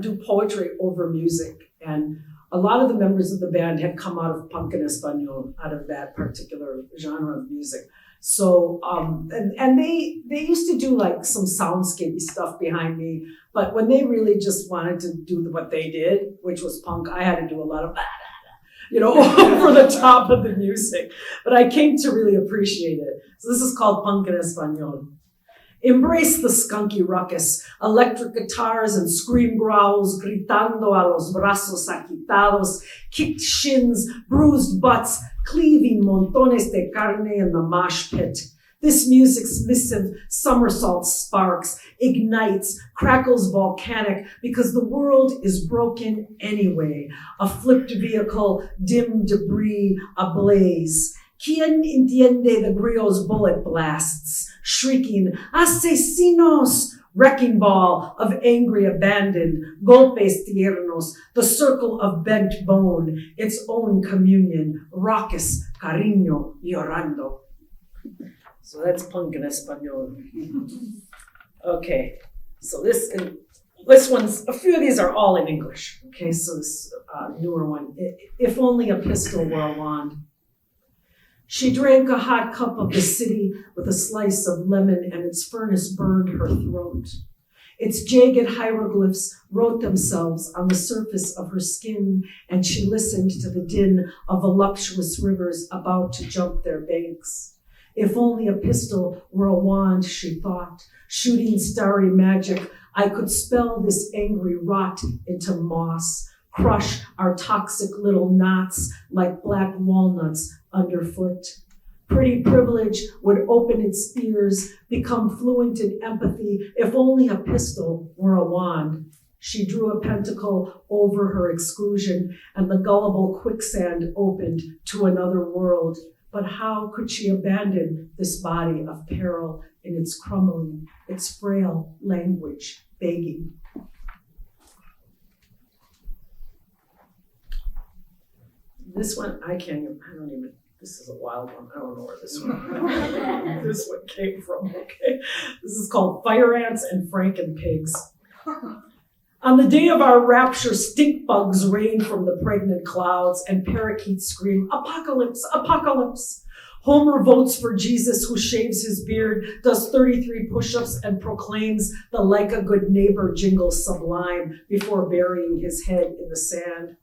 E: do poetry over music. And a lot of the members of the band had come out of Punk en Español, out of that particular genre of music. So, and they used to do like some soundscapey stuff behind me. But when they really just wanted to do what they did, which was punk, I had to do a lot of over the top of the music. But I came to really appreciate it. So this is called Punk en Español. Embrace the skunky ruckus, electric guitars and scream growls, gritando a los brazos agitados, kicked shins, bruised butts, cleaving montones de carne in the mosh pit. This music's missive somersault sparks, ignites, crackles volcanic, because the world is broken anyway. A flipped vehicle, dim debris ablaze. Quien entiende the grio's bullet blasts, shrieking, asesinos! Wrecking ball of angry abandon, golpes tiernos, the circle of bent bone, its own communion, raucous, cariño, llorando. So that's punk in Espanol. Okay, so this one's, a few of these are all in English. Okay, so this newer one, if only a pistol were a wand. She drank a hot cup of the city with a slice of lemon, and its furnace burned her throat. Its jagged hieroglyphs wrote themselves on the surface of her skin, and she listened to the din of voluptuous rivers about to jump their banks. If only a pistol were a wand, she thought, shooting starry magic, I could spell this angry rot into moss, crush our toxic little knots like black walnuts underfoot. Pretty privilege would open its ears, become fluent in empathy, if only a pistol were a wand. She drew a pentacle over her exclusion, and the gullible quicksand opened to another world. But how could she abandon this body of peril in its crumbling, its frail language begging? This one, this is a wild one. I don't know where this one came from, okay? This is called Fire Ants and Frankenpigs. On the day of our rapture, stink bugs rain from the pregnant clouds and parakeets scream, apocalypse, apocalypse. Homer votes for Jesus, who shaves his beard, does 33 push-ups, and proclaims the like a good neighbor jingle sublime before burying his head in the sand.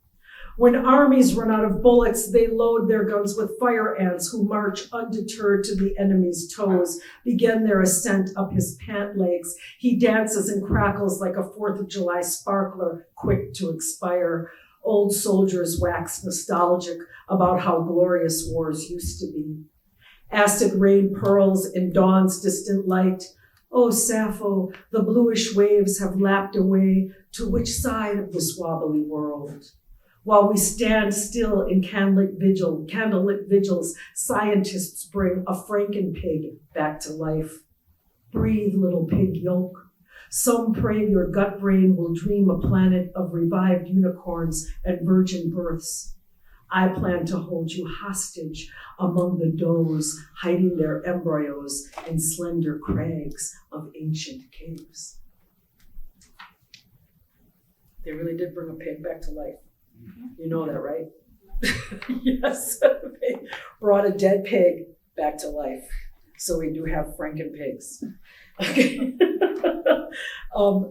E: When armies run out of bullets, they load their guns with fire ants who march undeterred to the enemy's toes, begin their ascent up his pant legs. He dances and crackles like a 4th of July sparkler, quick to expire. Old soldiers wax nostalgic about how glorious wars used to be. Acid rain pearls in dawn's distant light. Oh, Sappho, the bluish waves have lapped away. To which side of this wobbly world? While we stand still in candlelit vigils, scientists bring a Frankenpig back to life. Breathe, little pig yolk. Some pray your gut brain will dream a planet of revived unicorns and virgin births. I plan to hold you hostage among the does, hiding their embryos in slender crags of ancient caves. They really did bring a pig back to life. You know that, right? Yes, they brought a dead pig back to life. So we do have Frankenpigs. Okay.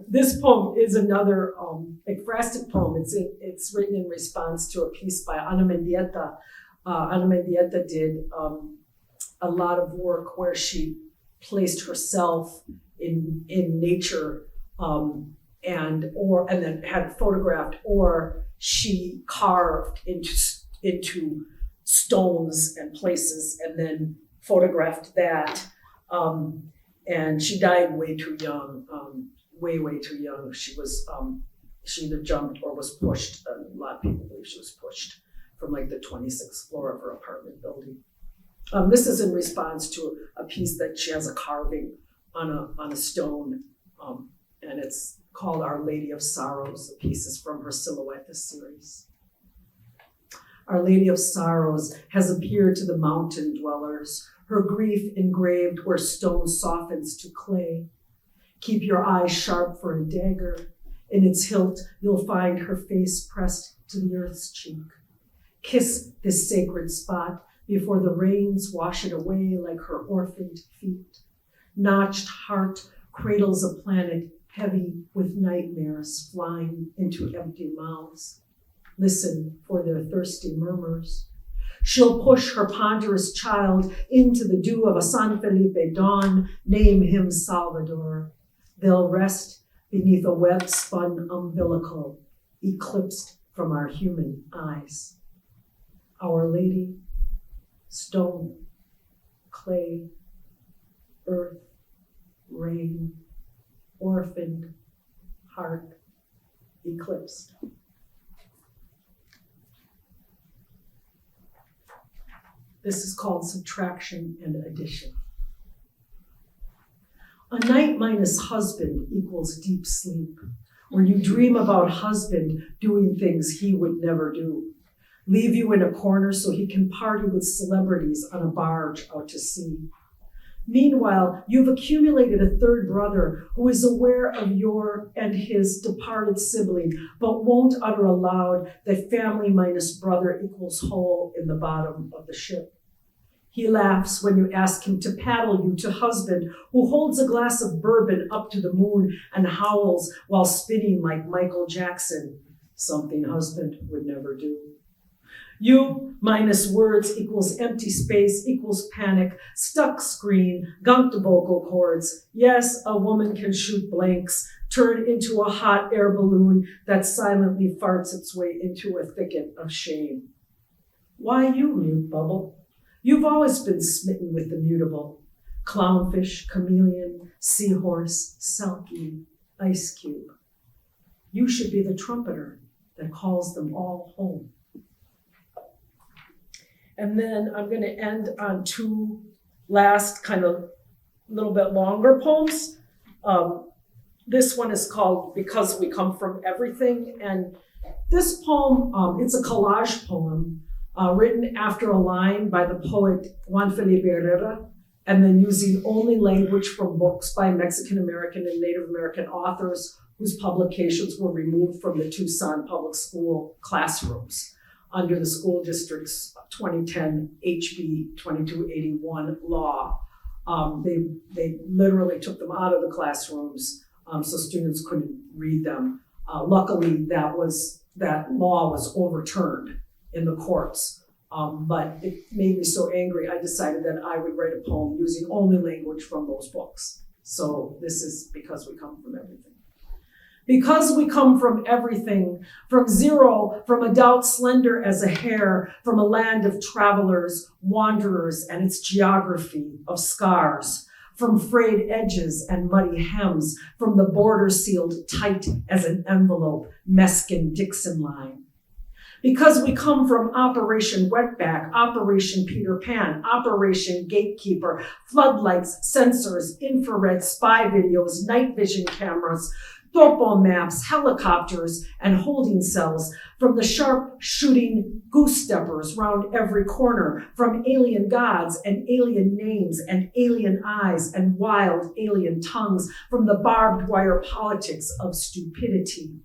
E: This poem is another ekphrastic poem. It's written in response to a piece by Ana Mendieta. Ana Mendieta did a lot of work where she placed herself in nature and then had photographed, or she carved into stones and places and then photographed that. And she died way too young, way too young. She either jumped or was pushed. A lot of people believe she was pushed from like the 26th floor of her apartment building. This is in response to a piece that she has a carving on a stone, and it's called Our Lady of Sorrows. The piece is from her Silhouette series. Our Lady of Sorrows has appeared to the mountain dwellers, her grief engraved where stone softens to clay. Keep your eyes sharp for a dagger. In its hilt, you'll find her face pressed to the earth's cheek. Kiss this sacred spot before the rains wash it away like her orphaned feet. Notched heart cradles a planet heavy with nightmares flying into empty mouths. Listen for their thirsty murmurs. She'll push her ponderous child into the dew of a San Felipe dawn, name him Salvador. They'll rest beneath a web-spun umbilical, eclipsed from our human eyes. Our Lady, stone, clay, earth, rain, orphaned, heart, eclipsed. This is called subtraction and addition. A night minus husband equals deep sleep, where you dream about husband doing things he would never do. Leave you in a corner so he can party with celebrities on a barge out to sea. Meanwhile, you've accumulated a third brother who is aware of your and his departed sibling, but won't utter aloud that family minus brother equals hole in the bottom of the ship. He laughs when you ask him to paddle you to husband who holds a glass of bourbon up to the moon and howls while spinning like Michael Jackson, something husband would never do. You minus words equals empty space equals panic, stuck screen, gunked vocal cords. Yes, a woman can shoot blanks, turn into a hot air balloon that silently farts its way into a thicket of shame. Why you, mute bubble? You've always been smitten with the mutable. Clownfish, chameleon, seahorse, selkie, ice cube. You should be the trumpeter that calls them all home. And then I'm going to end on two last kind of little bit longer poems. This one is called Because We Come From Everything. And this poem, it's a collage poem written after a line by the poet Juan Felipe Herrera, and then using only language from books by Mexican American and Native American authors whose publications were removed from the Tucson Public School classrooms under the school district's 2010 HB 2281 law. They literally took them out of the classrooms so students couldn't read them. Luckily, that law was overturned in the courts, but it made me so angry, I decided that I would write a poem using only language from those books. So this is Because We Come From Everything. Because we come from everything, from zero, from a doubt slender as a hair, from a land of travelers, wanderers, and its geography of scars, from frayed edges and muddy hems, from the border sealed tight as an envelope, Meskin Dixon line. Because we come from Operation Wetback, Operation Peter Pan, Operation Gatekeeper, floodlights, sensors, infrared spy videos, night vision cameras, topo maps, helicopters, and holding cells, from the sharp shooting goose steppers round every corner, from alien gods and alien names and alien eyes and wild alien tongues, from the barbed wire politics of stupidity.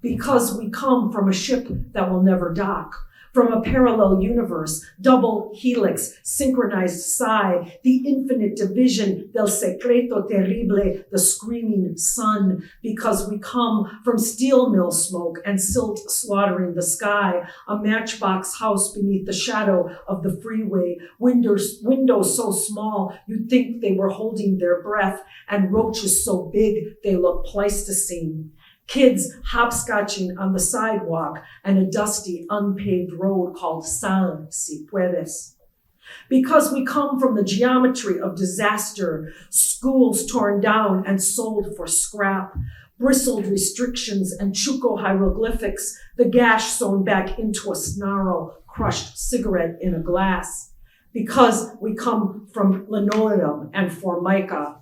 E: Because we come from a ship that will never dock, from a parallel universe, double helix, synchronized psi, the infinite division del secreto terrible, the screaming sun, because we come from steel mill smoke and silt slaughtering the sky, a matchbox house beneath the shadow of the freeway, windows so small you'd think they were holding their breath, and roaches so big they look Pleistocene. Kids hopscotching on the sidewalk and a dusty, unpaved road called Sal Si Puedes. Because we come from the geometry of disaster, schools torn down and sold for scrap, bristled restrictions and Chuco hieroglyphics, the gash sewn back into a snarl, crushed cigarette in a glass. Because we come from linoleum and formica,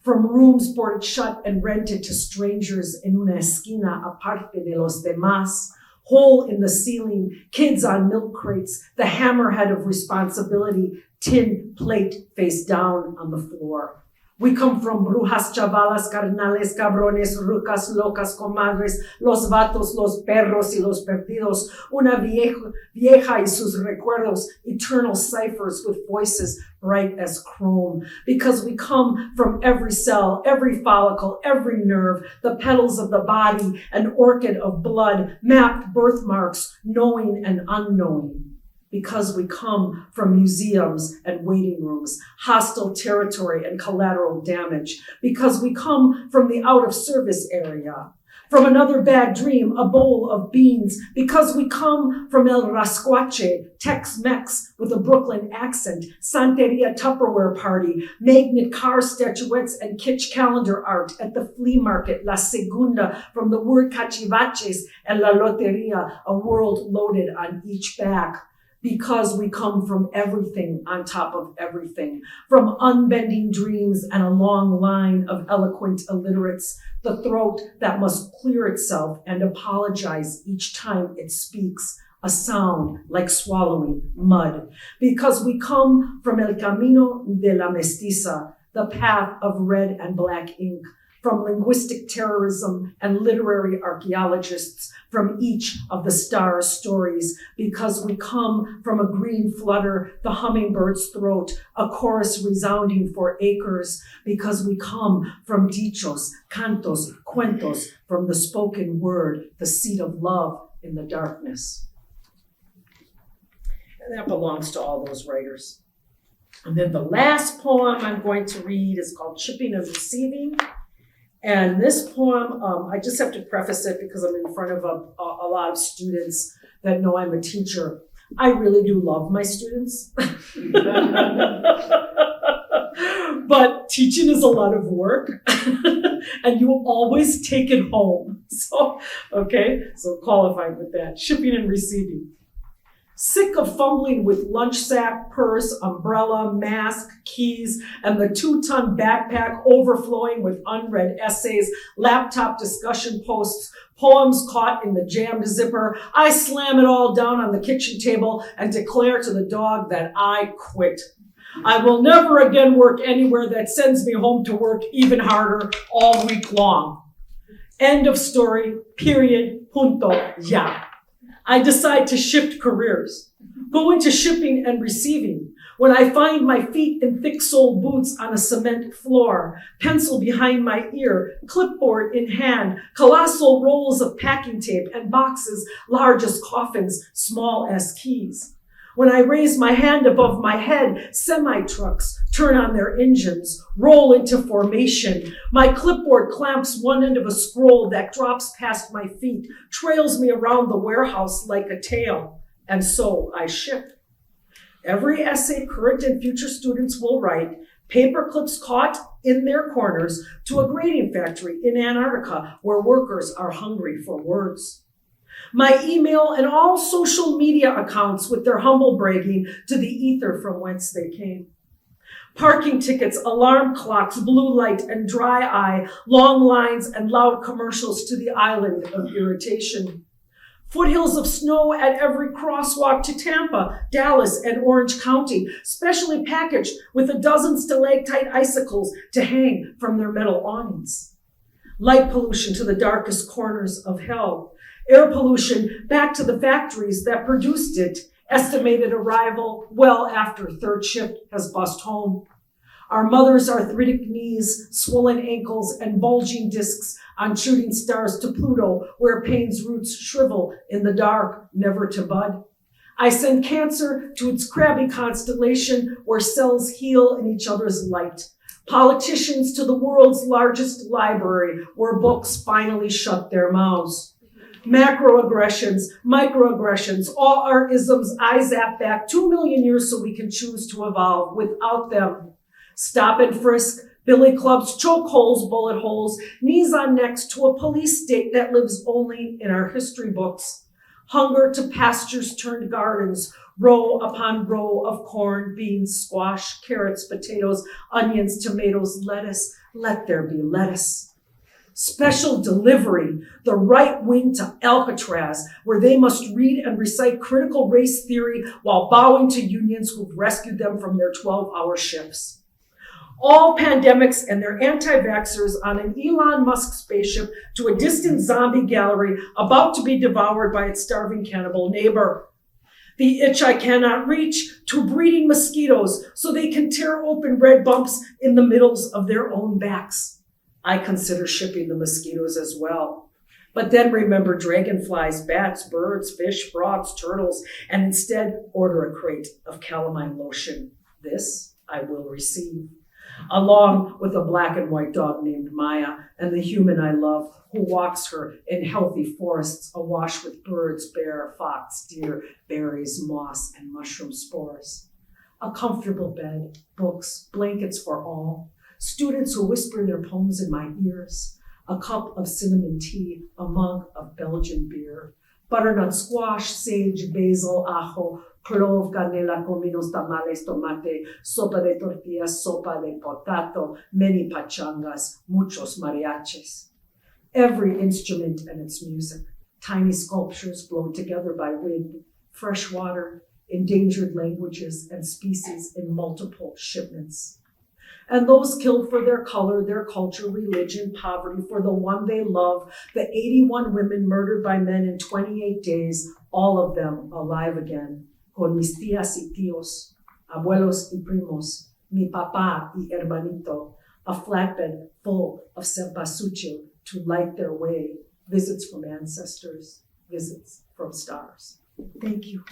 E: from rooms boarded shut and rented to strangers in una esquina aparte de los demás, hole in the ceiling, kids on milk crates, the hammerhead of responsibility, tin plate face down on the floor. We come from brujas, chavalas, carnales, cabrones, rucas, locas, comadres, los vatos, los perros y los perdidos, una vieja y sus recuerdos, eternal ciphers with voices bright as chrome. Because we come from every cell, every follicle, every nerve, the petals of the body, an orchid of blood, mapped birthmarks, knowing and unknowing. Because we come from museums and waiting rooms, hostile territory and collateral damage. Because we come from the out of service area, From another bad dream, a bowl of beans, because we come from El Rascuache, Tex-Mex with a Brooklyn accent, Santeria Tupperware party, magnet car statuettes and kitsch calendar art at the flea market, La Segunda, from the word cachivaches and La Loteria, a world loaded on each back. Because we come from everything on top of everything, from unbending dreams and a long line of eloquent illiterates, the throat that must clear itself and apologize each time it speaks, a sound like swallowing mud. Because we come from El Camino de la Mestiza, the path of red and black ink, from linguistic terrorism and literary archaeologists, from each of the star stories, because we come from a green flutter, the hummingbird's throat, a chorus resounding for acres, because we come from dichos, cantos, cuentos, from the spoken word, the seat of love in the darkness. And that belongs to all those writers. And then the last poem I'm going to read is called Shipping and Receiving. And this poem, I just have to preface it because I'm in front of a lot of students that know I'm a teacher. I really do love my students. But teaching is a lot of work and you always take it home. So qualified with that. Shipping and receiving. Sick of fumbling with lunch sack, purse, umbrella, mask, keys, and the 2-ton backpack overflowing with unread essays, laptop discussion posts, poems caught in the jammed zipper, I slam it all down on the kitchen table and declare to the dog that I quit. I will never again work anywhere that sends me home to work even harder all week long. End of story, period, punto, ya. I decide to shift careers, go into shipping and receiving. When I find my feet in thick-soled boots on a cement floor, pencil behind my ear, clipboard in hand, colossal rolls of packing tape and boxes large as coffins, small as keys. When I raise my hand above my head, semi-trucks turn on their engines, roll into formation. My clipboard clamps one end of a scroll that drops past my feet, trails me around the warehouse like a tail, and so I ship. Every essay current and future students will write, paper clips caught in their corners, to a grading factory in Antarctica where workers are hungry for words. My email and all social media accounts with their humble bragging to the ether from whence they came. Parking tickets, alarm clocks, blue light and dry eye, long lines and loud commercials to the island of irritation. Foothills of snow at every crosswalk to Tampa, Dallas, and Orange County, specially packaged with a dozen stalactite icicles to hang from their metal awnings. Light pollution to the darkest corners of hell. Air pollution back to the factories that produced it. Estimated arrival well after third shift has bust home. Our mothers' arthritic knees, swollen ankles, and bulging discs on shooting stars to Pluto, where pain's roots shrivel in the dark, never to bud. I send cancer to its crabby constellation, where cells heal in each other's light. Politicians to the world's largest library, where books finally shut their mouths. Macroaggressions, microaggressions, all our isms I zap back 2 million years so we can choose to evolve without them. Stop and frisk, billy clubs, choke holes, bullet holes, knees on necks to a police state that lives only in our history books. Hunger to pastures turned gardens, row upon row of corn, beans, squash, carrots, potatoes, onions, tomatoes, lettuce. Let there be lettuce. Special delivery, the right wing to Alcatraz, where they must read and recite critical race theory while bowing to unions who've rescued them from their 12-hour shifts. All pandemics and their anti-vaxxers on an Elon Musk spaceship to a distant zombie gallery about to be devoured by its starving cannibal neighbor. The itch I cannot reach to breeding mosquitoes so they can tear open red bumps in the middles of their own backs. I consider shipping the mosquitoes as well. But then remember dragonflies, bats, birds, fish, frogs, turtles, and instead order a crate of calamine lotion. This I will receive. along with a black and white dog named Maya and the human I love who walks her in healthy forests awash with birds, bear, fox, deer, berries, moss, and mushroom spores. A comfortable bed, books, blankets for all, students who whisper their poems in my ears, a cup of cinnamon tea, a mug of Belgian beer, butternut squash, sage, basil, ajo, clove, canela, cominos, tamales, tomate, sopa de tortillas, sopa de potato, many pachangas, muchos mariachis. Every instrument and its music, tiny sculptures blown together by wind, fresh water, endangered languages and species in multiple shipments. And those killed for their color, their culture, religion, poverty, for the one they love, the 81 women murdered by men in 28 days, all of them alive again. Con mis tías y tíos, abuelos y primos, mi papá y hermanito, a flatbed full of cempasúchil to light their way, visits from ancestors, visits from stars. Thank you.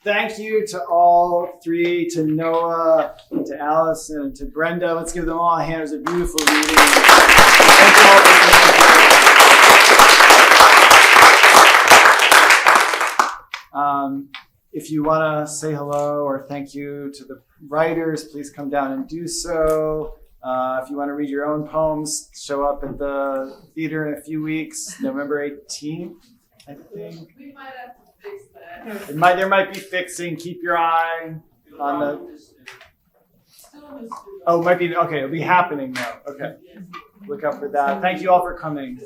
B: Thank you to all three, to Noah, to Alice, and to Brenda. Let's give them all a hand. It was a beautiful reading. Thank you all for being here. If you want to say hello or thank you to the writers, please come down and do so. If you want to read your own poems, show up at the theater in a few weeks, November 18th, I think.
F: We might have to fix that.
B: There might be fixing. Keep your eye on the. Oh, it might be okay. It'll be happening now. Okay, look out for that. Thank you all for coming.